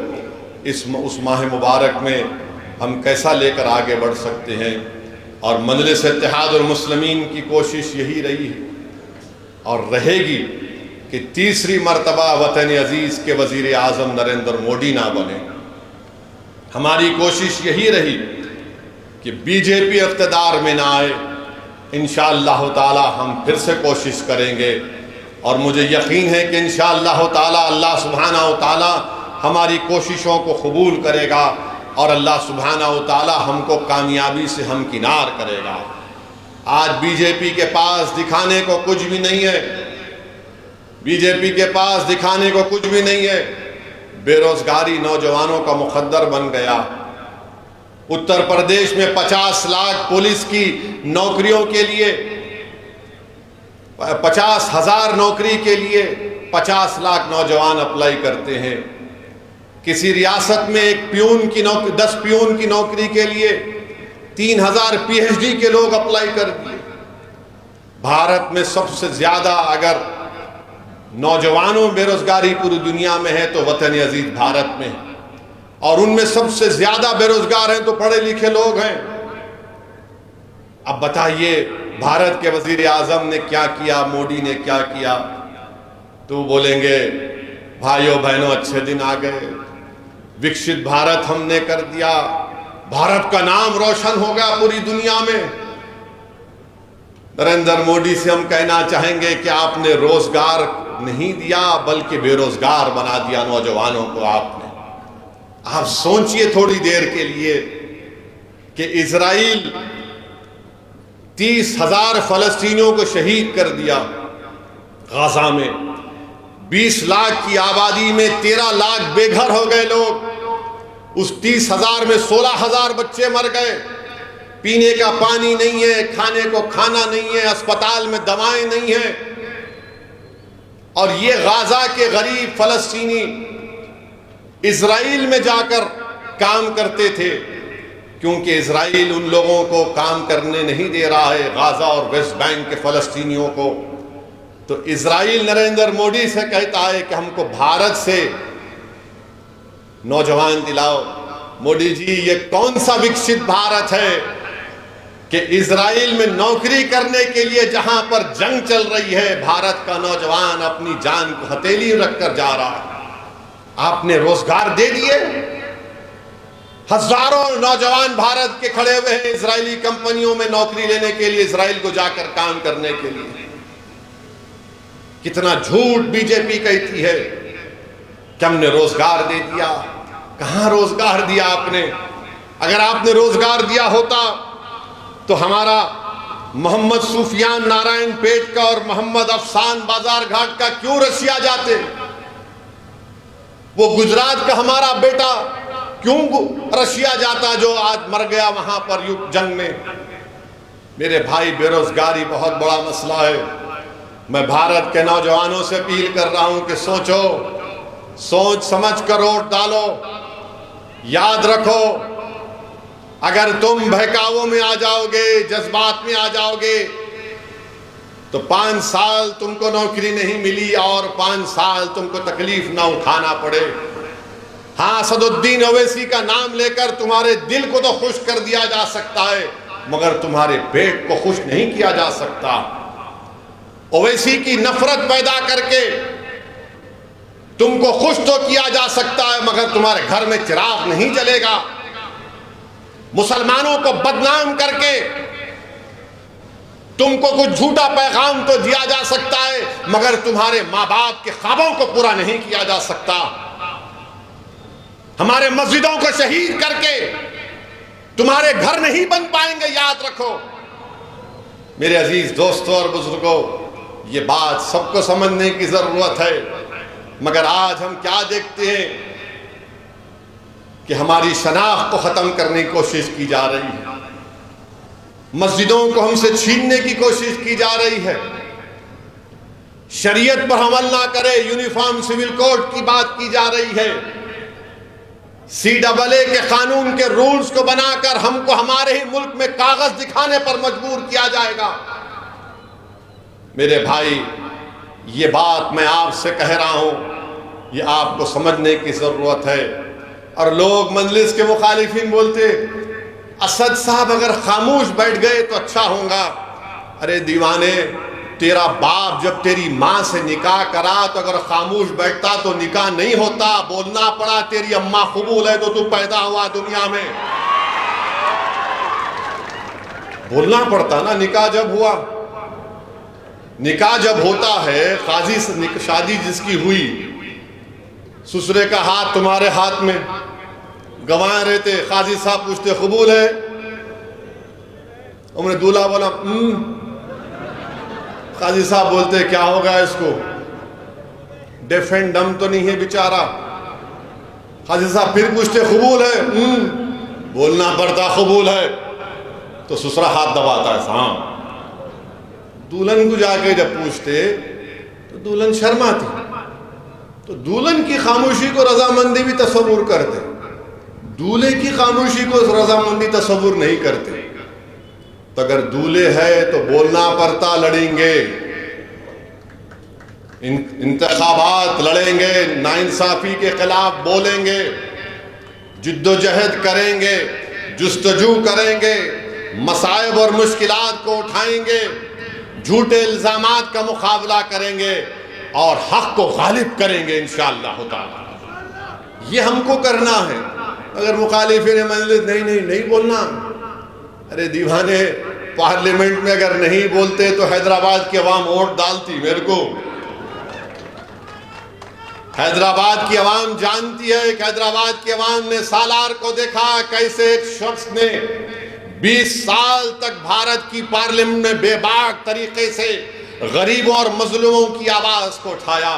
اس ماہ مبارک میں ہم کیسا لے کر آگے بڑھ سکتے ہیں۔ اور مجلس اتحاد المسلمین کی کوشش یہی رہی ہے اور رہے گی کہ تیسری مرتبہ وطن عزیز کے وزیر اعظم نریندر مودی نہ بنے۔ ہماری کوشش یہی رہی کہ BJP اقتدار میں نہ آئے۔ انشاءاللہ تعالی ہم پھر سے کوشش کریں گے، اور مجھے یقین ہے کہ انشاءاللہ تعالی اللہ سبحانہ و تعالی ہماری کوششوں کو قبول کرے گا، اور اللہ سبحانہ و تعالی ہم کو کامیابی سے ہمکنار کرے گا۔ آج BJP کے پاس دکھانے کو کچھ بھی نہیں ہے، BJP کے پاس دکھانے کو کچھ بھی نہیں ہے۔ بے روزگاری نوجوانوں کا مخدر بن گیا۔ اتر پردیش میں 50 لاکھ پولیس کی نوکریوں کے لیے، 50,000 نوکری کے لیے 50 لاکھ نوجوان اپلائی کرتے ہیں۔ کسی ریاست میں 10 پیون کی نوکری کے لیے 3,000 PhD کے لوگ اپلائی کر دیے۔ بھارت میں سب سے زیادہ اگر نوجوانوں بے روزگاری پوری دنیا میں ہے تو وطن عزیز بھارت میں، اور ان میں سب سے زیادہ بے روزگار ہیں تو پڑھے لکھے لوگ ہیں۔ اب بتائیے بھارت کے وزیر اعظم نے کیا کیا، مودی نے کیا کیا؟ تو بولیں گے بھائیوں بہنوں اچھے دن آ گئے، وکشت بھارت ہم نے کر دیا، بھارت کا نام روشن ہو گیا پوری دنیا میں۔ نریندر مودی سے ہم کہنا چاہیں گے کہ آپ نے روزگار نہیں دیا بلکہ بے روزگار بنا دیا نوجوانوں کو آپ نے۔ آپ سوچئے تھوڑی دیر کے لیے کہ اسرائیل 30,000 فلسطینیوں کو شہید کر دیا غزہ میں، 20 لاکھ کی آبادی میں 13 لاکھ بے گھر ہو گئے لوگ، اس 30,000 میں 16,000 بچے مر گئے، پینے کا پانی نہیں ہے، کھانے کو کھانا نہیں ہے، اسپتال میں دوائیں نہیں ہیں، اور یہ غزہ کے غریب فلسطینی اسرائیل میں جا کر کام کرتے تھے، کیونکہ اسرائیل ان لوگوں کو کام کرنے نہیں دے رہا ہے، غزہ اور ویسٹ بینک کے فلسطینیوں کو۔ تو اسرائیل نریندر مودی سے کہتا ہے کہ ہم کو بھارت سے نوجوان دلاؤ۔ مودی جی یہ کون سا وکشت بھارت ہے کہ اسرائیل میں نوکری کرنے کے لیے جہاں پر جنگ چل رہی ہے بھارت کا نوجوان اپنی جان کو ہتھیلی رکھ کر جا رہا ہے؟ آپ نے روزگار دے دیے، ہزاروں نوجوان بھارت کے کھڑے ہوئے ہیں اسرائیلی کمپنیوں میں نوکری لینے کے لیے، اسرائیل کو جا کر کام کرنے کے لیے۔ کتنا جھوٹ بی جے پی کہتی ہے کہ ہم نے روزگار دے دیا۔ کہاں روزگار دیا آپ نے؟ اگر آپ نے روزگار دیا ہوتا تو ہمارا محمد سفیان نارائن پیٹ کا اور محمد افسان بازار گھاٹ کا کیوں رشیا جاتے؟ وہ گجرات کا ہمارا بیٹا کیوں رشیا جاتا جو آج مر گیا وہاں پر جنگ میں؟ میرے بھائی بے روزگاری بہت بڑا مسئلہ ہے۔ میں بھارت کے نوجوانوں سے اپیل کر رہا ہوں کہ سوچو، سوچ سمجھ کر ووٹ ڈالو۔ یاد رکھو، اگر تم بہکاووں میں آ جاؤ گے، جذبات میں آ جاؤ گے، تو 5 سال تم کو نوکری نہیں ملی اور 5 سال تم کو تکلیف نہ اٹھانا پڑے۔ ہاں، اسد الدین اویسی کا نام لے کر تمہارے دل کو تو خوش کر دیا جا سکتا ہے، مگر تمہارے پیٹ کو خوش نہیں کیا جا سکتا۔ اویسی کی نفرت پیدا کر کے تم کو خوش تو کیا جا سکتا ہے، مگر تمہارے گھر میں چراغ نہیں جلے گا۔ مسلمانوں کو بدنام کر کے تم کو کچھ جھوٹا پیغام تو دیا جا سکتا ہے، مگر تمہارے ماں باپ کے خوابوں کو پورا نہیں کیا جا سکتا۔ ہمارے مسجدوں کو شہید کر کے تمہارے گھر نہیں بن پائیں گے، یاد رکھو۔ میرے عزیز دوستوں اور بزرگوں، یہ بات سب کو سمجھنے کی ضرورت ہے، مگر آج ہم کیا دیکھتے ہیں کہ ہماری شناخت کو ختم کرنے کی کوشش کی جا رہی ہے، مسجدوں کو ہم سے چھیننے کی کوشش کی جا رہی ہے، شریعت پر عمل نہ کرے، یونیفارم سول کوڈ کی بات کی جا رہی ہے، CAA کے قانون کے رولز کو بنا کر ہم کو ہمارے ہی ملک میں کاغذ دکھانے پر مجبور کیا جائے گا۔ میرے بھائی، یہ بات میں آپ سے کہہ رہا ہوں، یہ آپ کو سمجھنے کی ضرورت ہے۔ اور لوگ مجلس کے مخالفین بولتے اسد صاحب اگر خاموش بیٹھ گئے تو اچھا ہوگا۔ ارے دیوانے، تیرا باپ جب تیری ماں سے نکاح کرا تو اگر خاموش بیٹھتا تو نکاح نہیں ہوتا، بولنا پڑا، تیری اماں قبول ہے تو پیدا ہوا دنیا میں، بولنا پڑتا نا۔ نکاح جب ہوا، نکاح جب ہوتا ہے، قاضی سے شادی جس کی ہوئی، سسرے کا ہاتھ تمہارے ہاتھ میں، گواہ رہتے، قاضی صاحب پوچھتے قبول ہے؟ عمر دولہا بولا قاضی صاحب بولتے کیا ہوگا اس کو، ڈیف اینڈ ڈم تو نہیں ہے بیچارہ؟ قاضی صاحب پھر پوچھتے قبول ہے؟ بولنا پڑتا قبول ہے، تو سسرا ہاتھ دباتا ہے، ہاں۔ دلہن کو جا کے جب پوچھتے تو دلہن شرماتی، تو دلہن کی خاموشی کو رضامندی بھی تصور کرتے، دولہے کی خاموشی کو رضامندی تصور نہیں کرتے۔ تو اگر دولہے ہے تو بولنا پڑتا، لڑیں گے، انتخابات لڑیں گے، ناانصافی کے خلاف بولیں گے، جد و جہد کریں گے، جستجو کریں گے، مصائب اور مشکلات کو اٹھائیں گے، جھوٹے الزامات کا مقابلہ کریں گے۔ اور حق کو غالب کریں گے انشاءاللہ تعالی۔ یہ ہم کو کرنا ہے۔ اگر مخالفین مجلس نہیں بولنا، ارے دیوانے، پارلیمنٹ میں اگر نہیں بولتے تو حیدرآباد کی عوام ووٹ ڈالتی میرے کو۔ حیدرآباد کی عوام جانتی ہے کہ حیدرآباد کی عوام نے سالار کو دیکھا کیسے ایک شخص نے 20 سال تک بھارت کی پارلیمنٹ میں بے باک طریقے سے غریبوں اور مظلوموں کی آواز کو اٹھایا۔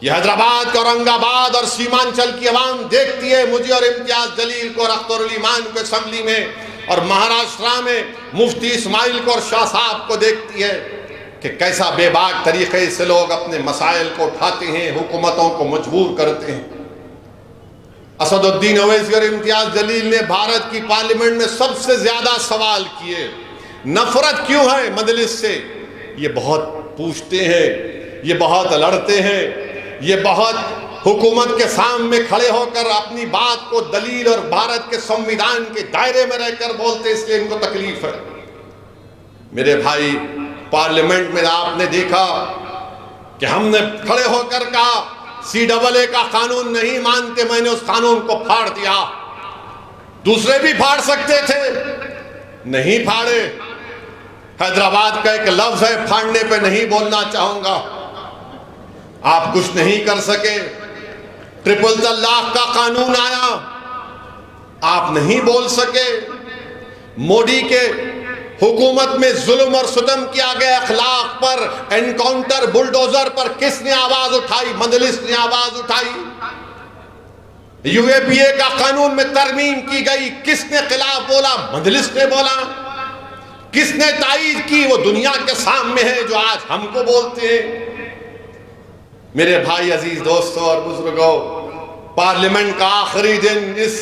یہ حیدرآباد کا، اورنگ آباد اور سیمانچل کی عوام دیکھتی ہے مجھے اور امتیاز جلیل کو اور اختر علی مان کو اسمبلی میں، اور مہاراشٹرا میں مفتی اسماعیل کو اور شاہ صاحب کو دیکھتی ہے کہ کیسا بے باک طریقے سے لوگ اپنے مسائل کو اٹھاتے ہیں، حکومتوں کو مجبور کرتے ہیں۔ اسد الدین اویسی اور امتیاز جلیل نے بھارت کی پارلیمنٹ میں سب سے زیادہ سوال کیے۔ نفرت کیوں ہے مجلس سے؟ یہ بہت پوچھتے ہیں، یہ بہت لڑتے ہیں، یہ بہت حکومت کے سامنے کھڑے ہو کر اپنی بات کو دلیل اور بھارت کے سنویدھان کے دائرے میں رہ کر بولتے، اس لیے ان کو تکلیف ہے۔ میرے بھائی، پارلیمنٹ میں آپ نے دیکھا کہ ہم نے کھڑے ہو کر کہا CAA کا قانون نہیں مانتے، میں نے اس قانون کو پھاڑ دیا۔ دوسرے بھی پھاڑ سکتے تھے، نہیں پھاڑے۔ حیدرآباد کا ایک لفظ ہے، پھاڑنے پہ نہیں بولنا چاہوں گا، آپ کچھ نہیں کر سکے۔ ٹرپل طلاق کا قانون آیا، آپ نہیں بول سکے۔ مودی کے حکومت میں ظلم اور ستم کیا گیا اخلاق پر، انکاؤنٹر بلڈوزر پر کس نے آواز اٹھائی؟ مجلس نے آواز اٹھائی۔ UAPA کا قانون میں ترمیم کی گئی، کس نے خلاف بولا؟ مجلس نے بولا۔ کس نے تائید کی؟ وہ دنیا کے سامنے ہے جو آج ہم کو بولتے ہیں۔ میرے بھائی عزیز دوستوں اور بزرگوں، پارلیمنٹ کا آخری دن، اس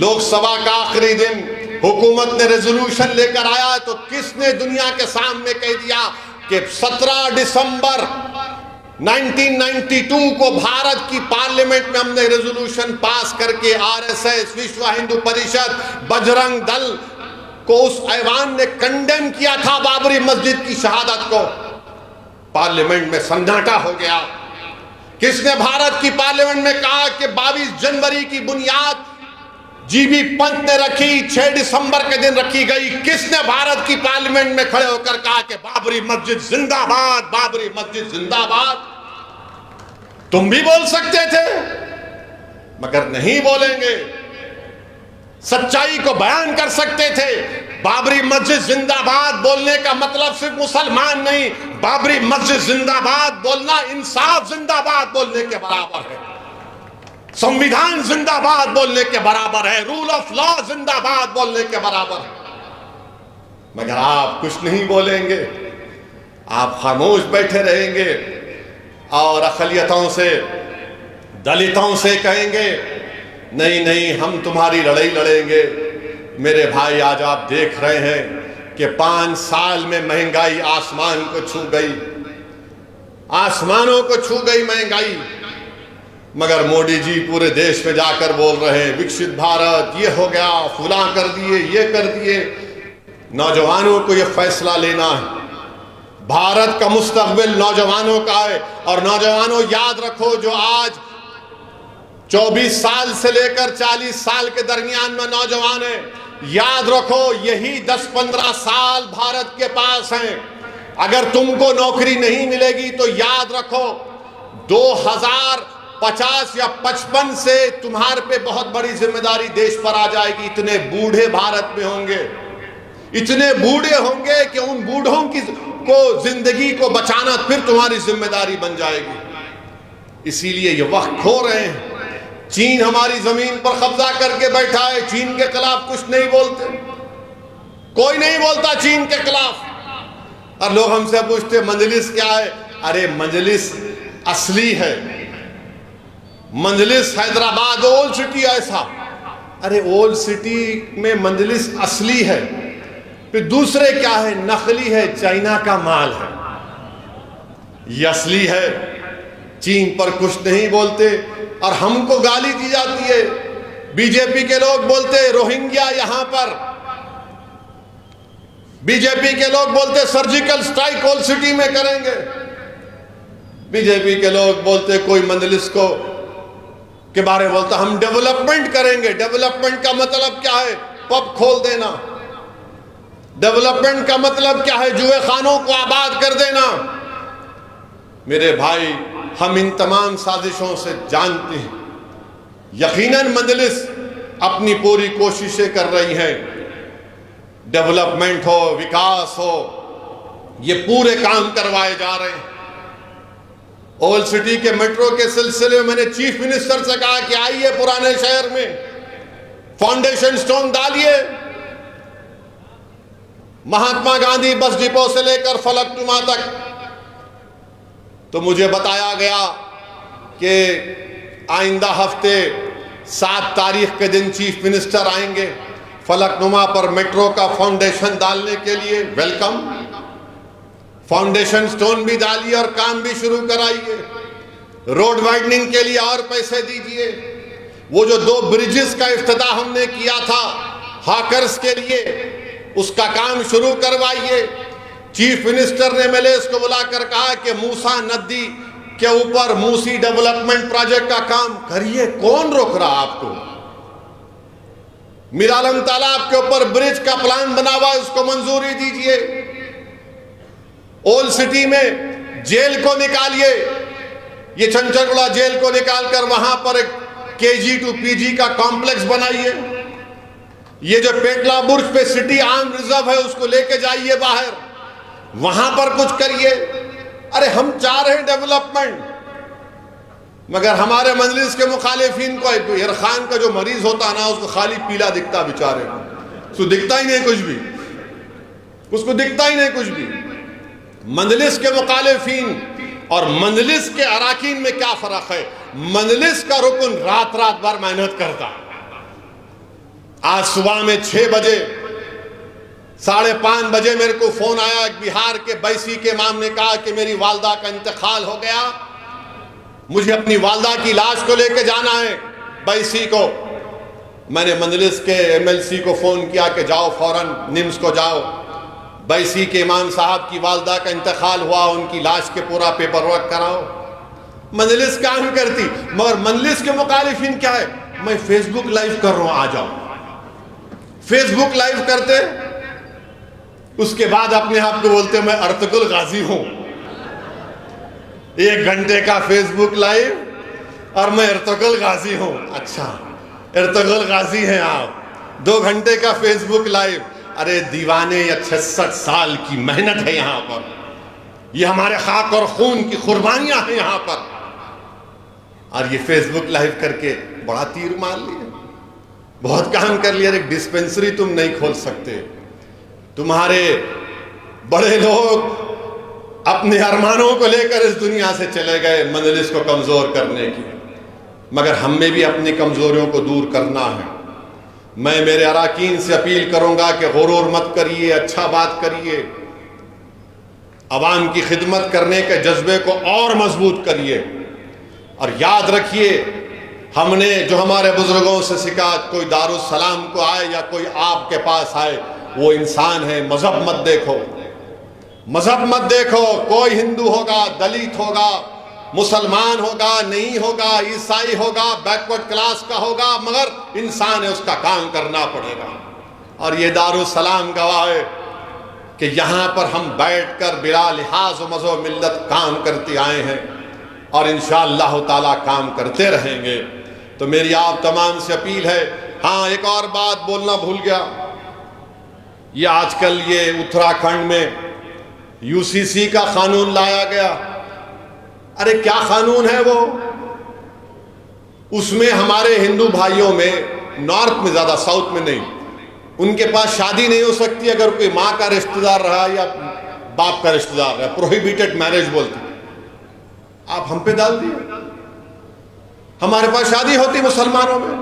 لوک سبھا کا آخری دن، حکومت نے ریزولوشن لے کر آیا تو کس نے دنیا کے سامنے کہہ دیا کہ 17 دسمبر 1992 کو بھارت کی پارلیمنٹ میں ہم نے ریزولوشن پاس کر کے RSS، وشو ہندو پریشد، بجرنگ دل کو اس ایوان نے کنڈیم کیا تھا بابری مسجد کی شہادت کو۔ پارلیمنٹ میں سناٹا ہو گیا۔ کس نے بھارت کی پارلیمنٹ میں کہا کہ 22 جنوری کی بنیاد GB پنت نے رکھی، 6 دسمبر کے دن رکھی گئی؟ کس نے بھارت کی پارلیمنٹ میں کھڑے ہو کر کہا کہ بابری مسجد زندہ باد، بابری مسجد زندہ باد؟ تم بھی بول سکتے تھے مگر نہیں بولیں گے۔ سچائی کو بیان کر سکتے تھے۔ بابری مسجد زندہ باد بولنے کا مطلب صرف مسلمان نہیں، بابری مسجد زندہ باد بولنا انصاف زندہ باد بولنے کے برابر ہے، سنویدھان زندہ باد بولنے کے برابر ہے، رول آف لا زندہ باد بولنے کے برابر ہے۔ مگر آپ کچھ نہیں بولیں گے، آپ خاموش بیٹھے رہیں گے اور اقلیتوں سے، دلتوں سے کہیں گے نہیں ہم تمہاری لڑائی لڑیں گے۔ میرے بھائی، آج آپ دیکھ رہے ہیں کہ 5 سال میں مہنگائی آسمان کو چھو گئی، آسمانوں کو چھو گئی مہنگائی، مگر مودی جی پورے دیش میں جا کر بول رہے ہیں وکشت بھارت، یہ ہو گیا، فلاں کر دیے، یہ کر دیے۔ نوجوانوں کو یہ فیصلہ لینا ہے، بھارت کا مستقبل نوجوانوں کا ہے۔ اور نوجوانوں یاد رکھو، جو آج 24 سال سے لے کر 40 سال کے درمیان میں نوجوان ہیں، یاد رکھو یہی 10-15 سال بھارت کے پاس ہیں۔ اگر تم کو نوکری نہیں ملے گی تو یاد رکھو 2050 یا 55 سے تمہارے پہ بہت بڑی ذمہ داری دیش پر آ جائے گی۔ اتنے بوڑھے بھارت میں ہوں گے، اتنے بوڑھے ہوں گے کہ ان بوڑھوں کی کو زندگی کو بچانا پھر تمہاری ذمہ داری بن جائے گی۔ اسی لیے یہ وقت کھو رہے ہیں۔ چین ہماری زمین پر قبضہ کر کے بیٹھا ہے، چین کے خلاف کچھ نہیں بولتے، کوئی نہیں بولتا چین کے خلاف۔ اور لوگ ہم سے پوچھتے مجلس کیا ہے؟ ارے مجلس اصلی ہے، مجلس حیدرآباد اولڈ سٹی ایسا، ارے اولڈ سٹی میں مجلس اصلی ہے، پھر دوسرے کیا ہے؟ نقلی ہے، چائنا کا مال ہے، یہ اصلی ہے۔ چین پر کچھ نہیں بولتے اور ہم کو گالی دی جاتی ہے۔ بی جے پی کے لوگ بولتے روہنگیا یہاں پر، بی جے پی کے لوگ بولتے سرجیکل سٹرائک اولڈ سٹی میں کریں گے۔ بی جے پی کے لوگ بولتے کوئی مجلس کو کے بارے میں بولتا ہم ڈیولپمنٹ کریں گے. ڈیولپمنٹ کا مطلب کیا ہے؟ پب کھول دینا. ڈیولپمنٹ کا مطلب کیا ہے؟ جوئے خانوں کو آباد کر دینا. میرے بھائی ہم ان تمام سازشوں سے جانتے ہیں. یقیناً مجلس اپنی پوری کوششیں کر رہی ہے. ڈیولپمنٹ ہو، وکاس ہو، یہ پورے کام کروائے جا رہے ہیں. اولڈ سٹی کے میٹرو کے سلسلے میں نے چیف منسٹر سے کہا کہ آئیے پرانے شہر میں فاؤنڈیشن سٹون ڈالیے. مہاتما گاندھی بس ڈپو سے لے کر فلک نما تک. تو مجھے بتایا گیا کہ آئندہ ہفتے 7 تاریخ کے دن چیف منسٹر آئیں گے فلک نما پر میٹرو کا فاؤنڈیشن ڈالنے کے لیے. ویلکم. فاؤنڈیشن سٹون بھی ڈالیے اور کام بھی شروع کرائیے. روڈ وائڈننگ کے لیے اور پیسے دیجئے. وہ جو 2 برجز کا افتتاح ہم نے کیا تھا ہاکرز کے لیے، اس کا کام شروع کروائیے. چیف منسٹر نے MLAs کو بلا کر کہا کہ موسیٰ ندی کے اوپر موسی ڈیولپمنٹ پروجیکٹ کا کام کریے. کون روک رہا آپ کو؟ میر عالم تالاب کے اوپر برج کا پلان بنا ہوا ہے، اس کو منظوری دیجئے. اولڈ سٹی میں جیل کو نکالیے. یہ چنچلگڑا جیل کو نکال کر وہاں پر ایک KG to PG کا کمپلیکس بنائیے. یہ جو پیٹلا برج پہ سٹی آرم ریزرو ہے اس کو لے کے جائیے باہر، وہاں پر کچھ کریے. ارے ہم چاہ رہے ہیں ڈیولپمنٹ، مگر ہمارے مجلس کے مخالفین کو عرفان کا جو مریض ہوتا ہے نا، اس کو خالی پیلا دکھتا بیچارے کو. اس کو دکھتا ہی نہیں کچھ بھی. اس کو دکھتا ہی نہیں کچھ بھی. مجلس کے مخالفین اور مجلس کے اراکین میں کیا فرق ہے؟ مجلس کا رکن رات رات بھر محنت کرتا. آج صبح میں 6 بجے 5:30 بجے میرے کو فون آیا ایک بہار کے بیسی کے امام نے کہا کہ میری والدہ کا انتقال ہو گیا، مجھے اپنی والدہ کی لاش کو لے کے جانا ہے بیسی کو. میں نے مجلس کے MLC کو فون کیا کہ جاؤ فوراً نمس کو جاؤ. بیسی کے امام صاحب کی والدہ کا انتقال ہوا، ان کی لاش کے پورا پیپر ورک کراؤ. مجلس کام کرتی، مگر مجلس کے مخالفین کیا ہے؟ میں فیس بک لائیو کر رہا ہوں، آ جاؤ. فیس بک لائیو کرتے، اس کے بعد اپنے آپ کو بولتے میں ارطغرل غازی ہوں. 1 گھنٹے کا فیس بک لائیو اور میں ارطغرل غازی ہوں. اچھا ارطغرل غازی ہیں آپ. 2 گھنٹے کا فیس بک لائیو. ارے دیوانے، یا 66 سال کی محنت ہے یہاں پر، یہ ہمارے خاک اور خون کی قربانیاں ہیں یہاں پر، اور یہ فیس بک لائیو کر کے بڑا تیر مار لیا، بہت کام کر لیا. ایک ڈسپنسری تم نہیں کھول سکتے. تمہارے بڑے لوگ اپنے ارمانوں کو لے کر اس دنیا سے چلے گئے مجلس کو کمزور کرنے کی، مگر ہم میں بھی اپنی کمزوریوں کو دور کرنا ہے. میں میرے اراکین سے اپیل کروں گا کہ غرور مت کریے، اچھا بات کریے، عوام کی خدمت کرنے کے جذبے کو اور مضبوط کریے. اور یاد رکھیے، ہم نے جو ہمارے بزرگوں سے سیکھا، کوئی دارالسلام کو آئے یا کوئی آپ کے پاس آئے، وہ انسان ہے. مذہب مت دیکھو، مذہب مت دیکھو. کوئی ہندو ہوگا، دلت ہوگا، مسلمان ہوگا، نہیں ہوگا، عیسائی ہوگا، بیکورڈ کلاس کا ہوگا، مگر انسان ہے، اس کا کام کرنا پڑے گا. اور یہ دارالسلام گواہ ہے کہ یہاں پر ہم بیٹھ کر بلا لحاظ و مذہب ملت کام کرتے آئے ہیں اور انشاءاللہ تعالیٰ کام کرتے رہیں گے. تو میری آپ تمام سے اپیل ہے. ہاں ایک اور بات بولنا بھول گیا، یہ آج کل یہ اتراکھنڈ میں UCC کا قانون لایا گیا. ارے کیا قانون ہے وہ؟ اس میں ہمارے ہندو بھائیوں میں، نارتھ میں زیادہ، ساؤتھ میں نہیں، ان کے پاس شادی نہیں ہو سکتی اگر کوئی ماں کا رشتہ دار رہا یا باپ کا رشتہ دار رہا. پروہیبیٹڈ میرج بولتے. آپ ہم پہ ڈال دیے. ہمارے پاس شادی ہوتی مسلمانوں میں،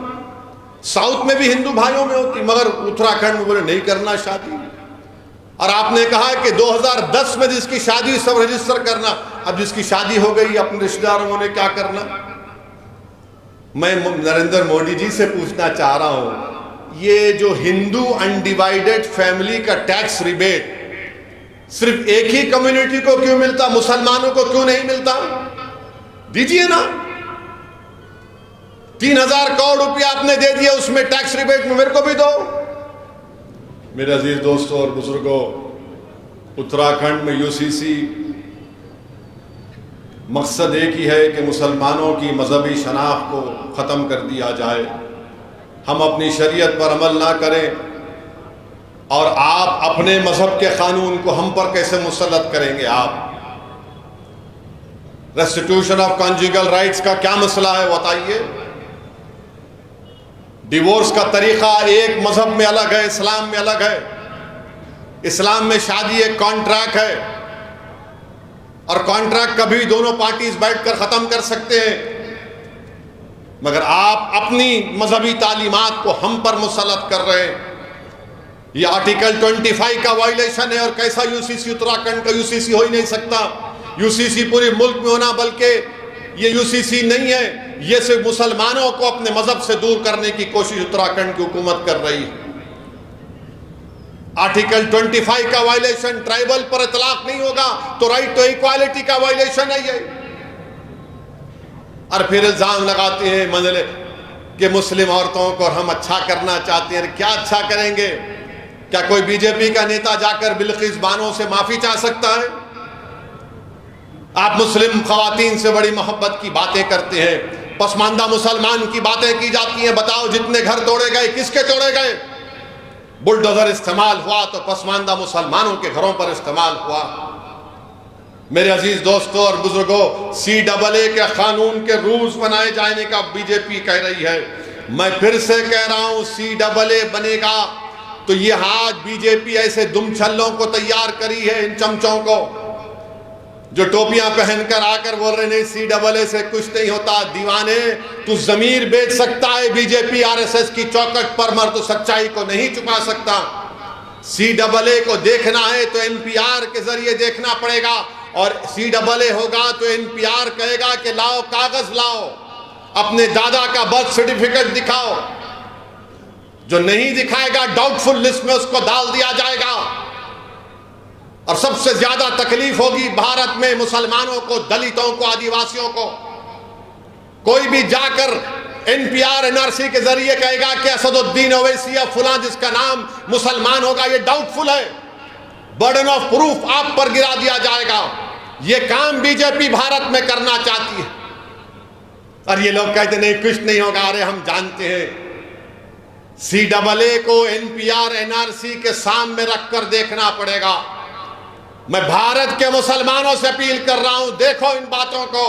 ساؤتھ میں بھی ہندو بھائیوں میں ہوتی، مگر اتراکھنڈ میں بولے نہیں کرنا شادی. اور آپ نے کہا کہ 2010 میں جس کی شادی سب رجسٹر کرنا. اب جس کی شادی ہو گئی اپنے رشتہ داروں نے کیا کرنا؟ میں نریندر مودی جی سے پوچھنا چاہ رہا ہوں، یہ جو ہندو انڈیوائیڈڈ فیملی کا ٹیکس ریبیٹ صرف ایک ہی کمیونٹی کو کیوں ملتا، مسلمانوں کو کیوں نہیں ملتا؟ دیجئے نا. 3,000 کروڑ روپیہ آپ نے دے دیا, اس میں ٹیکس ریبیٹ میں میرے کو بھی دو. میرے عزیز دوستوں اور بزرگوں, اتراکھنڈ میں UCC مقصد ایک ہی ہے کہ مسلمانوں کی مذہبی شناخت کو ختم کر دیا جائے. ہم اپنی شریعت پر عمل نہ کریں اور آپ اپنے مذہب کے قانون کو ہم پر کیسے مسلط کریں گے؟ آپ ریسٹیٹیوشن آف کنجوگل رائٹس کا کیا مسئلہ ہے بتائیے. ڈیورس کا طریقہ ایک مذہب میں الگ ہے, اسلام میں الگ ہے. اسلام میں شادی ایک کانٹریکٹ ہے, اور کانٹریکٹ کبھی دونوں پارٹیز بیٹھ کر ختم کر سکتے ہیں. مگر آپ اپنی مذہبی تعلیمات کو ہم پر مسلط کر رہے ہیں. یہ آرٹیکل 25 کا وائلیشن ہے, اور کیسا UCC اتراکھنڈ کا UCC ہو ہی نہیں سکتا. UCC پورے ملک میں ہونا, بلکہ یہ UCC نہیں ہے, یہ صرف مسلمانوں کو اپنے مذہب سے دور کرنے کی کوشش اتراکھنڈ کی حکومت کر رہی ہے. آرٹیکل 25 کا وائلیشن, ٹرائبل پر اطلاق نہیں ہوگا تو رائٹ ٹو ایکوالٹی کا وائلیشن ہے یہ. اور پھر الزام لگاتے ہیں کہ مسلم عورتوں کو ہم اچھا کرنا چاہتے ہیں. کیا اچھا کریں گے؟ کیا کوئی BJP کا نیتا جا کر بلقیس بانو سے معافی چاہ سکتا ہے؟ آپ مسلم خواتین سے بڑی محبت کی باتیں کرتے ہیں, پسماندہ مسلمان کی باتیں کی جاتی ہیں. بتاؤ جتنے گھر توڑے گئے کس کے توڑے گئے؟ بلڈوزر استعمال ہوا تو پسماندہ مسلمانوں کے گھروں پر استعمال ہوا. میرے عزیز دوستوں اور بزرگوں, CAA کے قانون کے رولز بنائے جانے کا BJP کہہ رہی ہے. میں پھر سے کہہ رہا ہوں, CAA بنے گا تو یہ آج BJP ایسے دم چھلوں کو تیار کری ہے, ان چمچوں کو جو ٹوپیاں پہن کر آ کر بول رہے نہیں CAA سے کچھ نہیں ہوتا. دیوانے, تو ضمیر بیچ سکتا ہے BJP RSS کی چوکٹ پر, مر تو سچائی کو نہیں چھپا سکتا. CAA کو دیکھنا ہے تو NPR کے ذریعے دیکھنا پڑے گا, اور CAA ہوگا تو NPR کہے گا کہ لاؤ کاغذ لاؤ, اپنے دادا کا برتھ سرٹیفکیٹ دکھاؤ. جو نہیں دکھائے گا ڈاؤٹ فل لسٹ میں اس کو ڈال دیا جائے گا. اور سب سے زیادہ تکلیف ہوگی بھارت میں مسلمانوں کو, دلتوں کو, آدیواسیوں کو. کوئی بھی جا کر NPR NRC کے ذریعے کہے گا کہ اسد الدین اویسی یا فلاں جس کا نام مسلمان ہوگا, یہ ڈاؤٹ فل ہے. برڈن آف پروف آپ پر گرا دیا جائے گا. یہ کام BJP بھارت میں کرنا چاہتی ہے, اور یہ لوگ کہتے نہیں کچھ نہیں ہوگا. ارے ہم جانتے ہیں CAA کو NPR NRC کے سامنے رکھ کر دیکھنا پڑے گا. میں بھارت کے مسلمانوں سے اپیل کر رہا ہوں, دیکھو ان باتوں کو.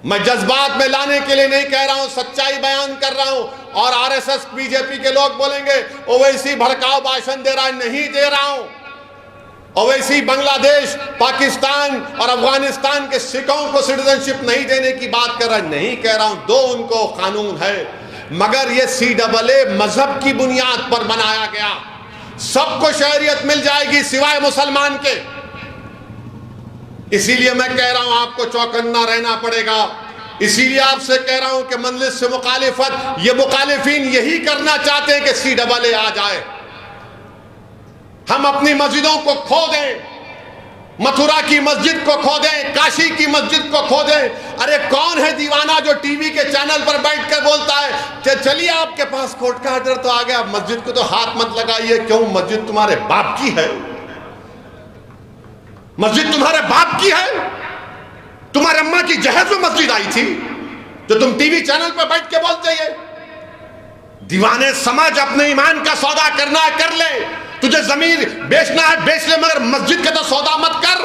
میں جذبات میں لانے کے لیے نہیں کہہ رہا ہوں, سچائی بیان کر رہا ہوں. اور RSS BJP کے لوگ بولیں گے اویسی بھڑکاؤ بھاشن دے رہا ہے, نہیں دے رہا ہوں. اویسی بنگلہ دیش, پاکستان اور افغانستان کے سکھوں کو سٹیزنشپ نہیں دینے کی بات کر رہا ہے, نہیں کہہ رہا ہوں. دو ان کو قانون ہے, مگر یہ CAA مذہب کی بنیاد پر بنایا گیا. سب کو شہریت مل جائے گی سوائے مسلمان کے. اسی لیے میں کہہ رہا ہوں آپ کو چوکنا رہنا پڑے گا. اسی لیے آپ سے کہہ رہا ہوں کہ مجلس سے مخالفت, یہ مخالفین یہی کرنا چاہتے ہیں کہ CAA آ جائے. ہم اپنی مسجدوں کو کھو دیں, متھرا کی مسجد کو کھو دیں, کاشی کی مسجد کو کھو دیں. ارے کون ہے دیوانہ جو ٹی وی کے چینل پر بیٹھ کر بولتا ہے کہ چلیے آپ کے پاس کورٹ کا آرڈر تو آ گیا, مسجد کو تو ہاتھ مت لگائیے. کیوں؟ مسجد تمہارے باپ کی ہے, مسجد تمہارے باپ کی ہے. تمہارے اماں کی جہیز میں مسجد آئی تھی جو تم ٹی وی چینل پر بیٹھ کے بولتے ہیں. دیوانے سمجھ, اپنے ایمان کا سودا کرنا ہے کر لے, تجھے ضمیر بیچنا ہے بیچ لے, مگر مسجد کا تو سودا مت کر.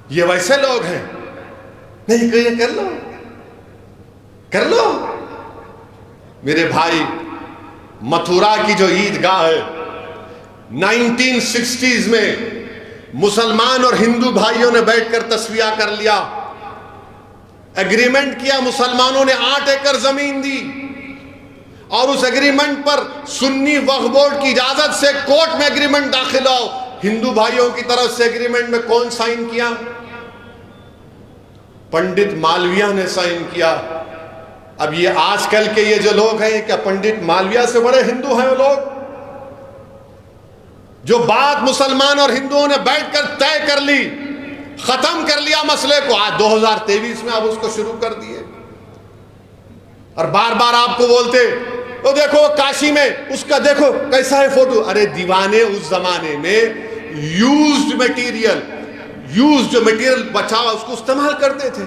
یہ ویسے لوگ ہیں, نہیں کہ کر لو کر لو. میرے بھائی, متھرا کی جو عیدگاہ ہے 1960s میں مسلمان اور ہندو بھائیوں نے بیٹھ کر تصفیہ کر لیا, ایگریمنٹ کیا. مسلمانوں نے 8 ایکڑ زمین دی, اور اس ایگریمنٹ پر سنی وقف بورڈ کی اجازت سے کورٹ میں ایگریمنٹ داخل ہو. ہندو بھائیوں کی طرف سے ایگریمنٹ میں کون سائن کیا؟ پنڈت مالویہ نے سائن کیا. اب یہ آج کل کے یہ جو لوگ ہیں, کیا پنڈت مالویہ سے بڑے ہندو ہیں وہ لوگ؟ جو بات مسلمان اور ہندوؤں نے بیٹھ کر طے کر لی ختم کر لیا مسئلے کو، آج 2023 میں اب اس کو شروع کر دیے، اور بار بار آپ کو بولتے تو دیکھو کاشی میں اس کا دیکھو کیسا ہے فوٹو. ارے دیوانے اس زمانے میں یوزڈ جو مٹیریل بچا اس کو استعمال کرتے تھے.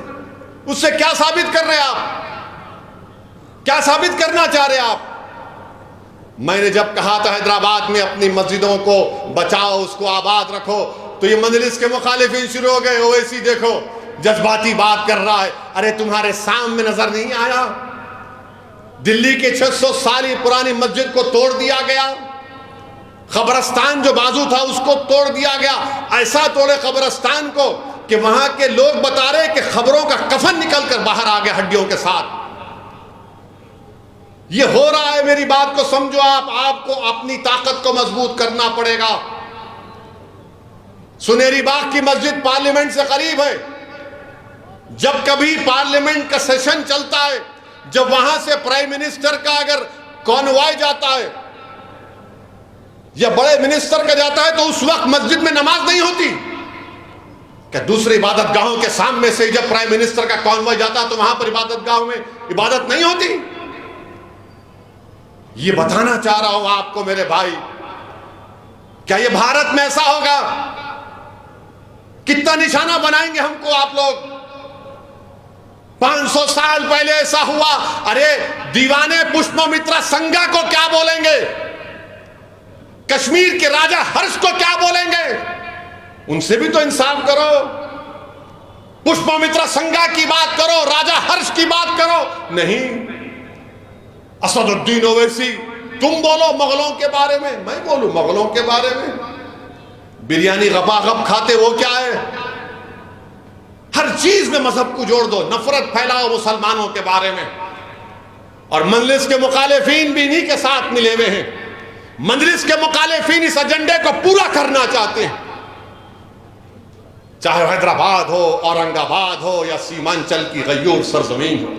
اس سے کیا ثابت کر رہے آپ؟ کیا ثابت کرنا چاہ رہے آپ؟ میں نے جب کہا تھا حیدرآباد میں اپنی مسجدوں کو بچاؤ، اس کو آباد رکھو، تو یہ مجلس کے مخالفین شروع ہو گئے، اویسی دیکھو جذباتی بات کر رہا ہے. ارے تمہارے سامنے نظر نہیں آیا دلی کے 600 سال پرانی مسجد کو توڑ دیا گیا، قبرستان جو بازو تھا اس کو توڑ دیا گیا. ایسا توڑے قبرستان کو کہ وہاں کے لوگ بتا رہے کہ خبروں کا کفن نکل کر باہر آ گیا ہڈیوں کے ساتھ. یہ ہو رہا ہے. میری بات کو سمجھو. آپ کو اپنی طاقت کو مضبوط کرنا پڑے گا. سنہری باغ کی مسجد پارلیمنٹ سے قریب ہے. جب کبھی پارلیمنٹ کا سیشن چلتا ہے، جب وہاں سے پرائم منسٹر کا اگر کانوائے جاتا ہے یا بڑے منسٹر کا جاتا ہے، تو اس وقت مسجد میں نماز نہیں ہوتی. کہ دوسری عبادت گاہوں کے سامنے سے جب پرائم منسٹر کا کانوائے جاتا ہے تو وہاں پر عبادت گاہوں میں عبادت نہیں ہوتی. یہ بتانا چاہ رہا ہوں آپ کو میرے بھائی. کیا یہ بھارت میں ایسا ہوگا؟ کتنا نشانہ بنائیں گے ہم کو آپ لوگ؟ 500 سال پہلے ایسا ہوا. ارے دیوانے پشپمترا سنگا کو کیا بولیں گے؟ کشمیر کے راجہ ہرش کو کیا بولیں گے؟ ان سے بھی تو انصاف کرو. پشپمترا سنگا کی بات کرو، راجہ ہرش کی بات کرو. نہیں، اسد الدین اویسی تم بولو مغلوں کے بارے میں، میں بولوں مغلوں کے بارے میں. بریانی غپا غپ کھاتے وہ کیا ہے؟ ہر چیز میں مذہب کو جوڑ دو، نفرت پھیلاؤ مسلمانوں کے بارے میں. اور مجلس کے مخالفین بھی انہی کے ساتھ ملے ہوئے ہیں. مجلس کے مخالفین اس ایجنڈے کو پورا کرنا چاہتے ہیں، چاہے حیدرآباد ہو، اورنگ آباد ہو، یا سیمانچل کی غیور سرزمین ہو.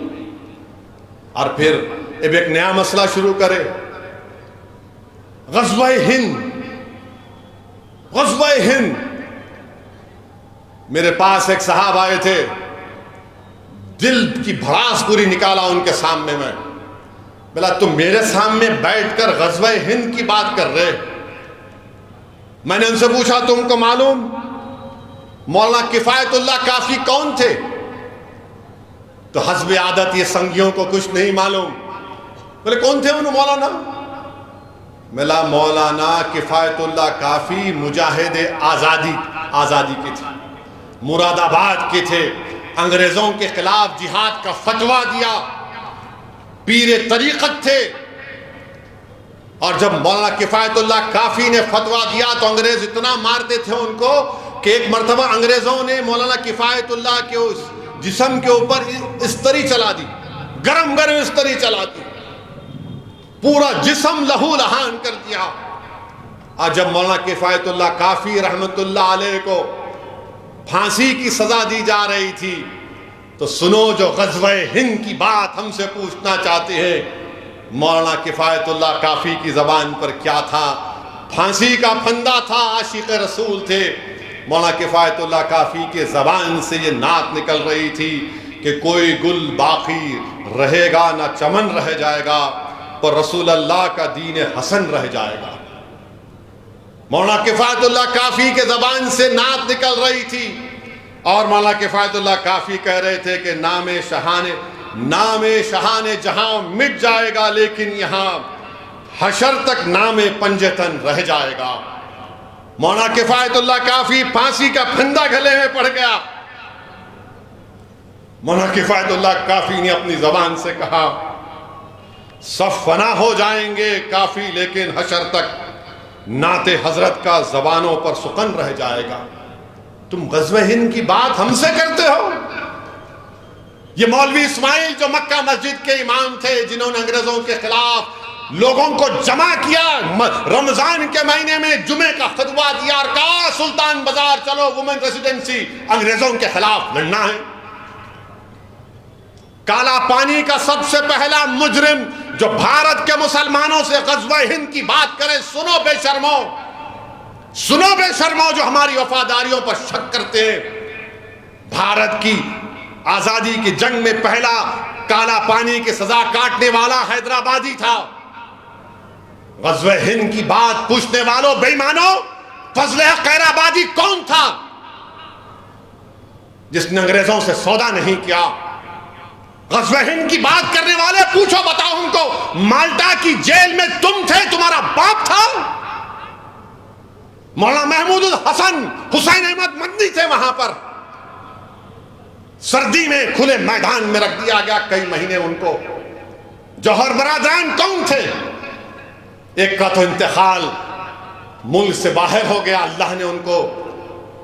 اور پھر اب ایک نیا مسئلہ شروع کرے. غزوہ ہند. میرے پاس ایک صاحب آئے تھے، دل کی بھڑاس پوری نکالا ان کے سامنے میں. بلا تم میرے سامنے بیٹھ کر غزوہ ہند کی بات کر رہے. میں نے ان سے پوچھا تم کو معلوم مولانا کفایت اللہ کافی کون تھے؟ تو حسب عادت یہ سنگیوں کو کچھ نہیں معلوم. بولے کون تھے انہوں مولانا؟ ملا مولانا کفایت اللہ کافی مجاہد آزادی کے تھے، مراد آباد کے تھے. انگریزوں کے خلاف جہاد کا فتویٰ دیا، پیر طریقت تھے. اور جب مولانا کفایت اللہ کافی نے فتویٰ دیا تو انگریز اتنا مارتے تھے ان کو کہ ایک مرتبہ انگریزوں نے مولانا کفایت اللہ کے اس جسم کے اوپر استری چلا دی، گرم استری چلا دی، پورا جسم لہو لہان کر دیا. اور جب مولانا کفایت اللہ کافی رحمت اللہ علیہ کو پھانسی کی سزا دی جا رہی تھی تو سنو جو غزوہ ہند کی بات ہم سے پوچھنا چاہتے ہیں، مولانا کفایت اللہ کافی کی زبان پر کیا تھا؟ پھانسی کا پھندا تھا، عاشق رسول تھے. مولانا کفایت اللہ کافی کے زبان سے یہ نعت نکل رہی تھی کہ کوئی گل باقی رہے گا نہ چمن رہ جائے گا، پر رسول اللہ کا دین حسن رہ جائے گا. مولانا کفایت اللہ کافی کے زبان سے نعت نکل رہی تھی، اور مولانا کفایت اللہ کافی کہہ رہے تھے کہ نام شہان جہاں مٹ جائے گا، لیکن یہاں حشر تک نام پنجتن رہ جائے گا. مولانا کفایت اللہ کافی پھانسی کا پھندا گلے میں پڑ گیا. مولانا کفایت اللہ کافی نے اپنی زبان سے کہا سب فنا ہو جائیں گے کافی، لیکن حشر تک نعت حضرت کا زبانوں پر سخن رہ جائے گا. تم غزوہ ہند کی بات ہم سے کرتے ہو؟ یہ مولوی اسماعیل جو مکہ مسجد کے امام تھے، جنہوں نے انگریزوں کے خلاف لوگوں کو جمع کیا، رمضان کے مہینے میں جمعے کا خطبہ دیا اور کہا سلطان بازار چلو وومن ریزیڈنسی، انگریزوں کے خلاف لڑنا ہے. کالا پانی کا سب سے پہلا مجرم جو بھارت کے مسلمانوں سے غزوہ ہند کی بات کرے، سنو بے شرمو جو ہماری وفاداریوں پر شک کرتے ہیں. بھارت کی آزادی کی جنگ میں پہلا کالا پانی کی سزا کاٹنے والا حیدرآبادی تھا۔ غزوہ ہند کی بات پوچھنے والوں بے ایمانوں، فضل حق خیرآبادی کون تھا جس نے انگریزوں سے سودا نہیں کیا؟ غزوہ ہند کی بات کرنے والے پوچھو، بتاؤ ان کو، مالٹا کی جیل میں تم تھے، تمہارا باپ تھا؟ مولانا محمود الحسن حسین احمد مدنی تھے وہاں پر، سردی میں کھلے میدان میں رکھ دیا گیا کئی مہینے ان کو۔ جوہر برادران کون تھے؟ ایک کا تو انتقال ملک سے باہر ہو گیا، اللہ نے ان کو،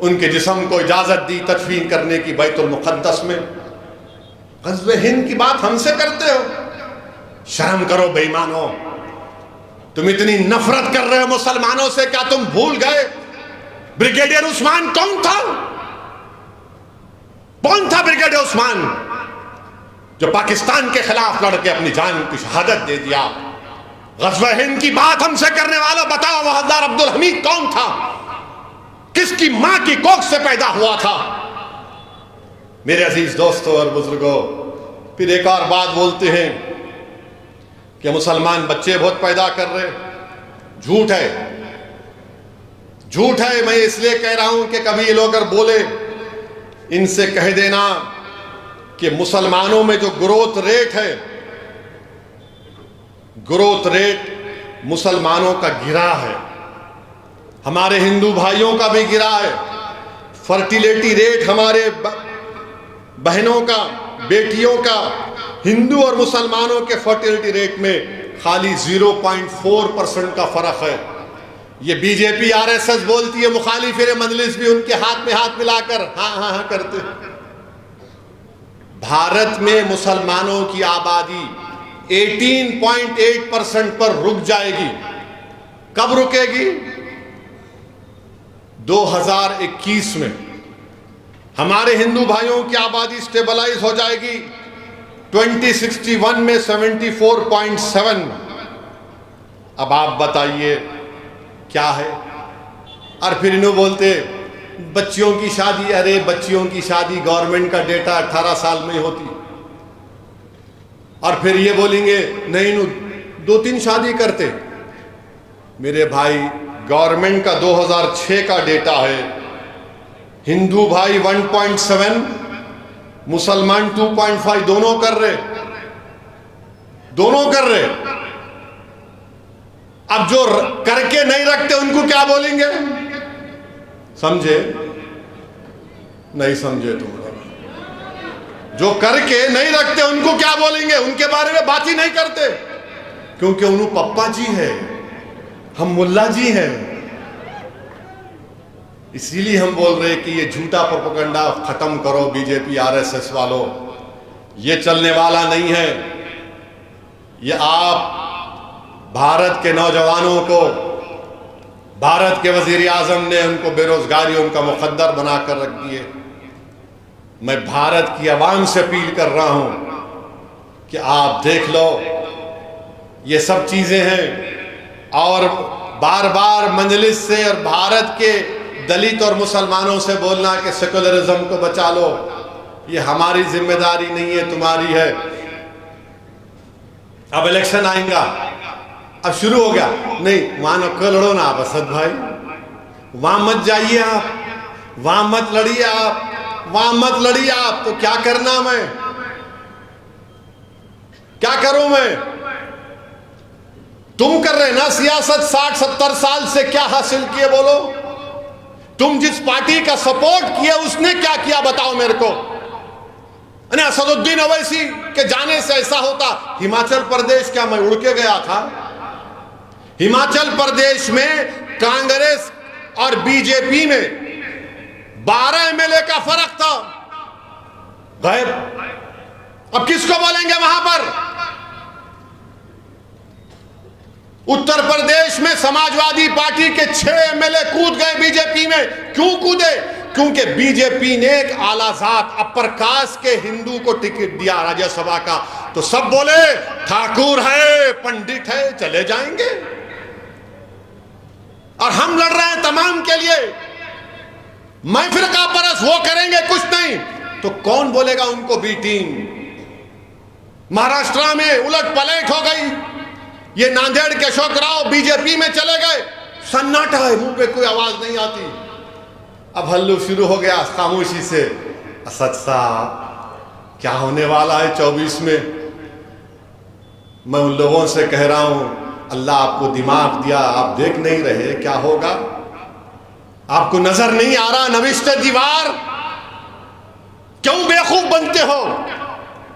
ان کے جسم کو اجازت دی تدفین کرنے کی بیت المقدس میں۔ غزوہ ہند کی بات ہم سے کرتے ہو؟ شرم کرو بے ایمانو، تم اتنی نفرت کر رہے ہو مسلمانوں سے، کیا تم بھول گئے بریگیڈیئر عثمان کون تھا؟ کون تھا بریگیڈیئر عثمان جو پاکستان کے خلاف لڑ کے اپنی جان کی شہادت دے دیا؟ غزوہ ہند کی بات ہم سے کرنے والا بتاؤ، وحدار عبد الحمید کون تھا؟ کس کی ماں کی کوکھ سے پیدا ہوا تھا؟ میرے عزیز دوستوں اور بزرگوں، پھر ایک اور بات بولتے ہیں کہ مسلمان بچے بہت پیدا کر رہے، جھوٹ ہے، جھوٹ ہے۔ میں اس لیے کہہ رہا ہوں کہ کبھی یہ لوگ اگر بولے، ان سے کہہ دینا کہ مسلمانوں میں جو گروتھ ریٹ ہے، گروتھ ریٹ مسلمانوں کا گرا ہے، ہمارے ہندو بھائیوں کا بھی گرا ہے۔ فرٹیلیٹی ریٹ ہمارے بہنوں کا، بیٹیوں کا، ہندو اور مسلمانوں کے فرٹیلیٹی ریٹ میں خالی 0.4% کا فرق ہے۔ یہ B J P R S S بولتی ہے، مخالف مجلس بھی ان کے ہاتھ میں ہاتھ ملا کر ہاں ہاں ہاں کرتے۔ بھارت میں مسلمانوں کی آبادی 18.8% پر رک جائے گی۔ کب رکے گی؟ 2021 میں ہمارے ہندو بھائیوں کی آبادی سٹیبلائز ہو جائے گی 2061 میں 74.7۔ اب آپ بتائیے کیا ہے؟ اور پھر انہوں بولتے بچیوں کی شادی، ارے بچیوں کی شادی گورنمنٹ کا ڈیٹا 18 سال میں ہوتی، اور پھر یہ بولیں گے نہیں 2-3 شادی کرتے۔ میرے بھائی گورنمنٹ کا 2006 کا ڈیٹا ہے، ہندو بھائی 1.7، مسلمان 2.5، دونوں کر رہے، دونوں کر رہے۔ اب جو کر کے نہیں رکھتے ان کو کیا بولیں گے؟ سمجھے؟ نہیں سمجھے تم؟ جو کر کے نہیں رکھتے ان کو کیا بولیں گے؟ ان کے بارے میں بات ہی نہیں کرتے، کیونکہ انہوں پپا جی ہے، ہم ملا جی ہیں۔ اسی لیے ہم بول رہے کہ یہ جھوٹا پروپیگنڈا ختم کرو B J P R S S والوں، یہ چلنے والا نہیں ہے۔ یہ آپ بھارت کے نوجوانوں کو، بھارت کے وزیر اعظم نے ان کو بے روزگاری ان کا مقدر بنا کر رکھ دیے۔ میں بھارت کی عوام سے اپیل کر رہا ہوں کہ آپ دیکھ لو، یہ سب چیزیں ہیں، اور بار بار مجلس سے اور بھارت کے دلت اور مسلمانوں سے بولنا کہ سیکولرزم کو بچا لو، یہ ہماری ذمہ داری نہیں ہے، تمہاری ہے۔ اب الیکشن آئیں گا، اب شروع ہو گیا، نہیں وہاں نہ لڑو نا آپ اسد بھائی، وہاں مت جائیے آپ، وہاں مت لڑیے آپ، وہاں مت لڑیے آپ۔ تو کیا کرنا؟ میں کیا کروں؟ میں تم کر رہے نا سیاست 60-70 سال سے، کیا حاصل کیے بولو؟ تم جس پارٹی کا سپورٹ کیا اس نے کیا کیا بتاؤ میرے کو؟ اسد الدین اویسی کے جانے سے ایسا ہوتا۔ ہماچل پردیش کیا میں اڑ کے گیا تھا؟ ہماچل پردیش میں کانگریس اور بی جے پی میں 12 MLA کا فرق تھا، غائب۔ اب کس کو بولیں گے وہاں پر؟ اتر پردیش میں سماجوادی پارٹی کے 6 MLA کود گئے بی جے پی میں۔ کیوں کودے؟ کیونکہ بی جے پی نے ایک اعلیٰ ذات اپر کاسٹ کے ہندو کو ٹکٹ دیا راجیہ سبھا کا، تو سب بولے ٹھاکر ہے، پنڈت ہے، چلے جائیں گے۔ اور ہم لڑ رہے ہیں تمام کے لیے، میں فرقہ پرست، وہ کریں گے کچھ نہیں، تو کون بولے گا ان کو بی ٹیم؟ مہاراشٹرا میں الٹ پلٹ ہو گئی، یہ ناندیڑ کے اشوک راؤ بی جے پی میں چلے گئے، سناٹا ہے، منہ پہ کوئی آواز نہیں آتی۔ اب ہلو شروع ہو گیا خاموشی سے، اسد صاحب کیا ہونے والا ہے 24 میں؟ میں ان لوگوں سے کہہ رہا ہوں اللہ آپ کو دماغ دیا، آپ دیکھ نہیں رہے کیا ہوگا؟ آپ کو نظر نہیں آ رہا نوشتہ دیوار؟ کیوں بیوقوف بنتے ہو؟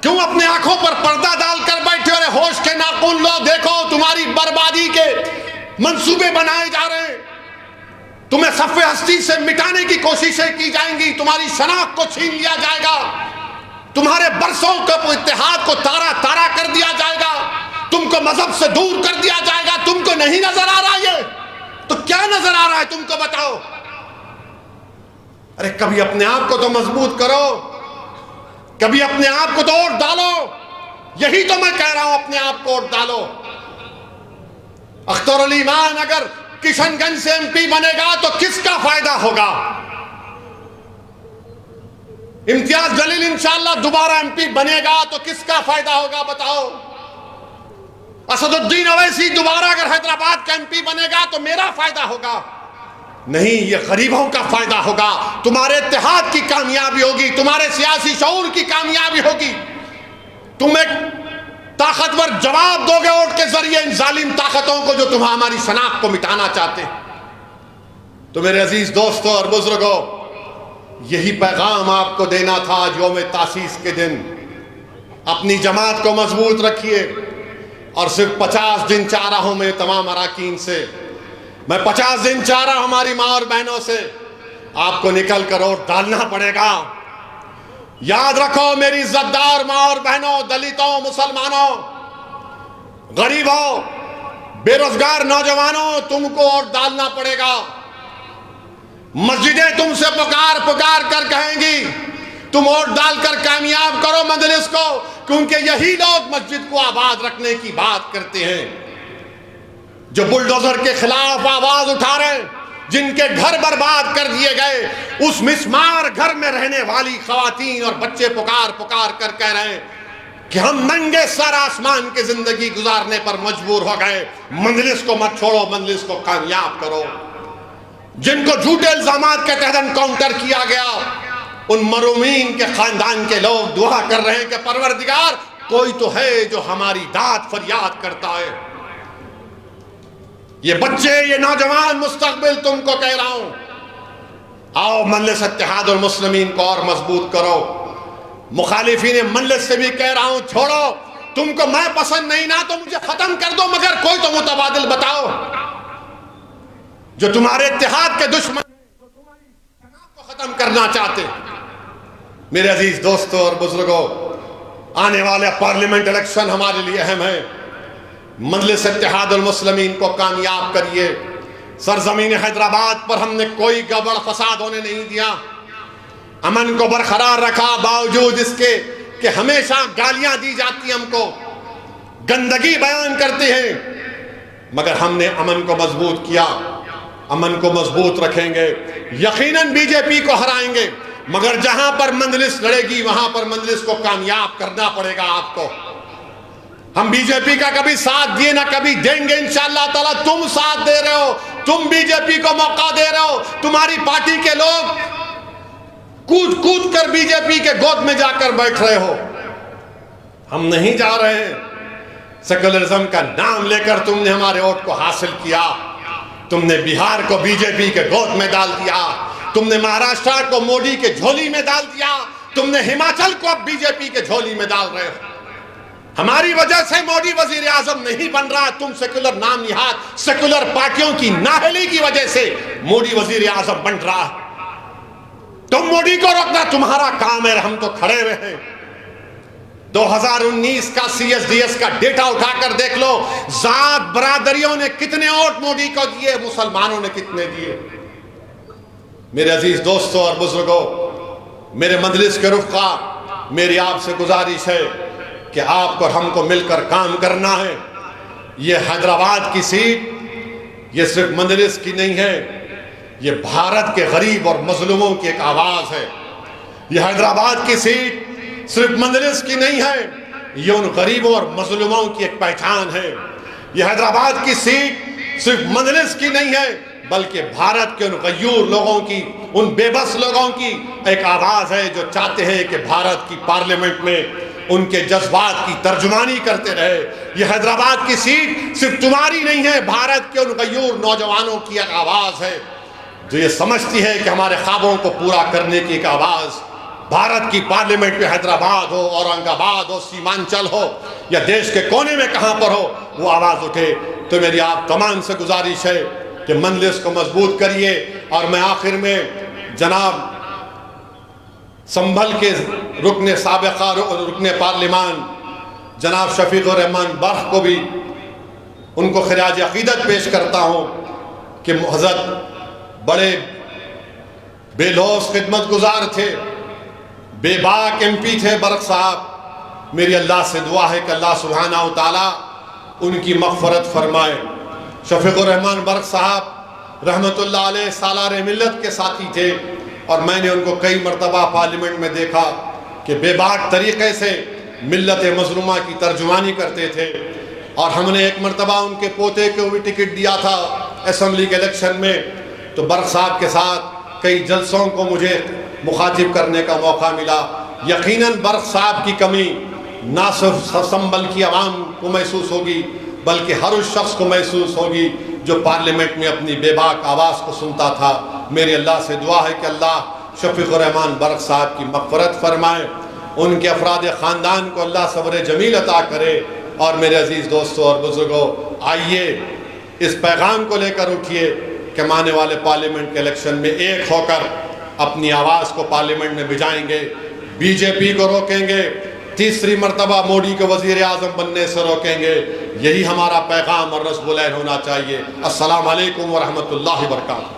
کیوں اپنے آنکھوں پر پردہ ڈال کر بیٹھے ہو؟ ہوش کے ناخن لو، دیکھو تمہاری بربادی کے منصوبے بنائے جا رہے ہیں، تمہیں صف ہستی سے مٹانے کی کوششیں کی جائیں گی، تمہاری شناخت کو چھین لیا جائے گا، تمہارے برسوں کے اتحاد کو تارا تارا کر دیا جائے گا، تم کو مذہب سے دور کر دیا جائے گا۔ تم کو نہیں نظر آ رہا یہ تو کیا نظر آ رہا ہے تم کو بتاؤ؟ ارے کبھی اپنے آپ کو تو مضبوط کرو، کبھی اپنے آپ کو تو ووٹ ڈالو، یہی تو میں کہہ رہا ہوں، اپنے آپ کو ووٹ ڈالو۔ اختر علی مان اگر کشن گنج سے ایم پی بنے گا تو کس کا فائدہ ہوگا؟ امتیاز جلیل انشاءاللہ دوبارہ ایم پی بنے گا تو کس کا فائدہ ہوگا بتاؤ؟ اسد الدین اویسی دوبارہ اگر حیدرآباد کا ایم پی بنے گا تو میرا فائدہ ہوگا؟ نہیں، یہ غریبوں کا فائدہ ہوگا، تمہارے اتحاد کی کامیابی ہوگی، تمہارے سیاسی شعور کی کامیابی ہوگی، تم ایک طاقتور جواب دو گے ووٹ کے ذریعے ان ظالم طاقتوں کو جو ہماری شناخت کو مٹانا چاہتے ہیں۔ تو میرے عزیز دوستوں اور بزرگوں، یہی پیغام آپ کو دینا تھا آج یوم تاسیس کے دن۔ اپنی جماعت کو مضبوط رکھیے، اور صرف 50 دن چاہ رہا ہوں میں تمام اراکین سے، میں 50 دن چاہ رہا ہوں ہماری ماں اور بہنوں سے، آپ کو نکل کر ووٹ ڈالنا پڑے گا۔ یاد رکھو میری عزت دار ماں اور بہنوں، دلتوں، مسلمانوں، غریبوں، بے روزگار نوجوانوں، تم کو ووٹ ڈالنا پڑے گا۔ مسجدیں تم سے پکار پکار کر کہیں گی تم ووٹ ڈال کر کامیاب کرو مجلس کو، کیونکہ یہی لوگ مسجد کو آباد رکھنے کی بات کرتے ہیں، جو بلڈوزر کے خلاف آواز اٹھا رہے ہیں، جن کے گھر برباد کر دیے گئے، اس مسمار گھر میں رہنے والی خواتین اور بچے پکار پکار کر کہہ رہے ہیں کہ ہم ننگے سر آسمان کی زندگی گزارنے پر مجبور ہو گئے، مجلس کو مت چھوڑو، مجلس کو کامیاب کرو۔ جن کو جھوٹے الزامات کے تحت انکاؤنٹر کیا گیا، ان مرومین کے خاندان کے لوگ دعا کر رہے ہیں کہ پروردگار کوئی تو ہے جو ہماری داد فریاد کرتا ہے۔ یہ بچے، یہ نوجوان مستقبل تم کو کہہ رہا ہوں، آؤ مجلس اتحاد المسلمین کو اور مضبوط کرو۔ مخالفین مجلس سے بھی کہہ رہا ہوں، چھوڑو، تم کو میں پسند نہیں نا تو مجھے ختم کر دو، مگر کوئی تو متبادل بتاؤ۔ جو تمہارے اتحاد کے دشمن جو تمہاری شناخت کو ختم کرنا چاہتے۔ میرے عزیز دوستوں اور بزرگوں، آنے والے پارلیمنٹ الیکشن ہمارے لیے اہم ہے۔ مجلس اتحاد المسلمین کو کامیاب کریے۔ سرزمین حیدرآباد پر ہم نے کوئی گڑبڑ فساد ہونے نہیں دیا، امن کو برقرار رکھا، باوجود اس کے کہ ہمیشہ گالیاں دی جاتی ہم کو، گندگی بیان کرتے ہیں، مگر ہم نے امن کو مضبوط کیا۔ امن کو مضبوط رکھیں گے، یقیناً بی جے پی کو ہرائیں گے، مگر جہاں پر مجلس لڑے گی وہاں پر مجلس کو کامیاب کرنا پڑے گا آپ کو۔ ہم بی جے پی کا کبھی ساتھ دیے نہ کبھی دیں گے انشاءاللہ تعالیٰ۔ تم ساتھ دے رہے ہو، تم بی جے پی کو موقع دے رہے ہو، تمہاری پارٹی کے لوگ کود کود کر بی جے پی کے گود میں جا کر بیٹھ رہے ہو۔ ہم نہیں جا رہے ہیں، سیکولرزم کا نام لے کر تم نے ہمارے ووٹ کو حاصل کیا، تم نے بہار کو بی جے پی کے گود میں ڈال دیا، تم نے مہاراشٹر کو مودی کے جھولی میں ڈال دیا، تم نے ہماچل کو اب بی جے پی کے جھولی میں ڈال رہے ہو۔ ہماری وجہ سے مودی وزیر اعظم نہیں بن رہا، تم سیکولر نام نہاد سیکولر پارٹیوں کی نااہلی کی وجہ سے مودی وزیر اعظم بن رہا۔ تم مودی کو روکنا تمہارا کام ہے، ہم تو کھڑے ہوئے ہیں۔ 2019 کا سی ایس ڈی ایس کا ڈیٹا اٹھا کر دیکھ لو، ذات برادریوں نے کتنے ووٹ مودی کو دیے، مسلمانوں نے کتنے دیے۔ میرے عزیز دوستوں اور بزرگوں، میرے مجلس کے رفقا، میری آپ سے گزارش ہے کہ آپ کو ہم کو مل کر کام کرنا ہے۔ یہ حیدرآباد کی سیٹ یہ صرف مجلس کی نہیں ہے، یہ بھارت کے غریب اور مظلوموں کی ایک آواز ہے۔ یہ حیدرآباد کی سیٹ صرف مجلس کی نہیں ہے، یہ ان غریبوں اور مظلوموں کی ایک پہچان ہے۔ یہ حیدرآباد کی سیٹ صرف مجلس کی نہیں ہے، بلکہ بھارت کے ان غیور لوگوں کی، ان بے بس لوگوں کی ایک آواز ہے جو چاہتے ہیں کہ بھارت کی پارلیمنٹ میں ان کے جذبات کی ترجمانی کرتے رہے۔ یہ حیدرآباد کی سیٹ صرف تمہاری نہیں ہے، بھارت کے ان غیور نوجوانوں کی ایک آواز ہے جو یہ سمجھتی ہے کہ ہمارے خوابوں کو پورا کرنے کی ایک آواز بھارت کی پارلیمنٹ میں حیدرآباد ہو، اورنگ آباد ہو، سیمانچل ہو یا دیش کے کونے میں کہاں پر ہو، وہ آواز اٹھے۔ تو میری آپ تمام سے گزارش ہے کہ مجلس کو مضبوط کریے۔ اور میں آخر میں جناب سنبھل کے رکن سابقہ رکن پارلیمان جناب شفیق الرحمان برق کو بھی ان کو خراج عقیدت پیش کرتا ہوں کہ حضرت بڑے بے لوث خدمت گزار تھے، بے باک ایم پی تھے برق صاحب۔ میری اللہ سے دعا ہے کہ اللہ سبحانہ و تعالیٰ ان کی مغفرت فرمائے۔ شفیق الرحمان برق صاحب رحمت اللہ علیہ سالار ملت کے ساتھی تھے، اور میں نے ان کو کئی مرتبہ پارلیمنٹ میں دیکھا کہ بے باک طریقے سے ملت مظلومہ کی ترجمانی کرتے تھے۔ اور ہم نے ایک مرتبہ ان کے پوتے کو بھی ٹکٹ دیا تھا اسمبلی کے الیکشن میں، تو برق صاحب کے ساتھ کئی جلسوں کو مجھے مخاطب کرنے کا موقع ملا۔ یقیناً برق صاحب کی کمی نہ صرف سنبھل کی عوام کو محسوس ہوگی، بلکہ ہر اس شخص کو محسوس ہوگی جو پارلیمنٹ میں اپنی بے باک آواز کو سنتا تھا۔ میری اللہ سے دعا ہے کہ اللہ شفیق الرحمان برق صاحب کی مغفرت فرمائے، ان کے افراد خاندان کو اللہ صبر جمیل عطا کرے۔ اور میرے عزیز دوستوں اور بزرگوں، آئیے اس پیغام کو لے کر اٹھیے کہ ہم آنے والے پارلیمنٹ کے الیکشن میں ایک ہو کر اپنی آواز کو پارلیمنٹ میں بھجائیں گے، بی جے پی کو روکیں گے، تیسری مرتبہ مودی کو وزیر اعظم بننے سے روکیں گے۔ یہی ہمارا پیغام اور نصب العین ہونا چاہیے۔ السلام علیکم ورحمۃ اللہ وبرکاتہ۔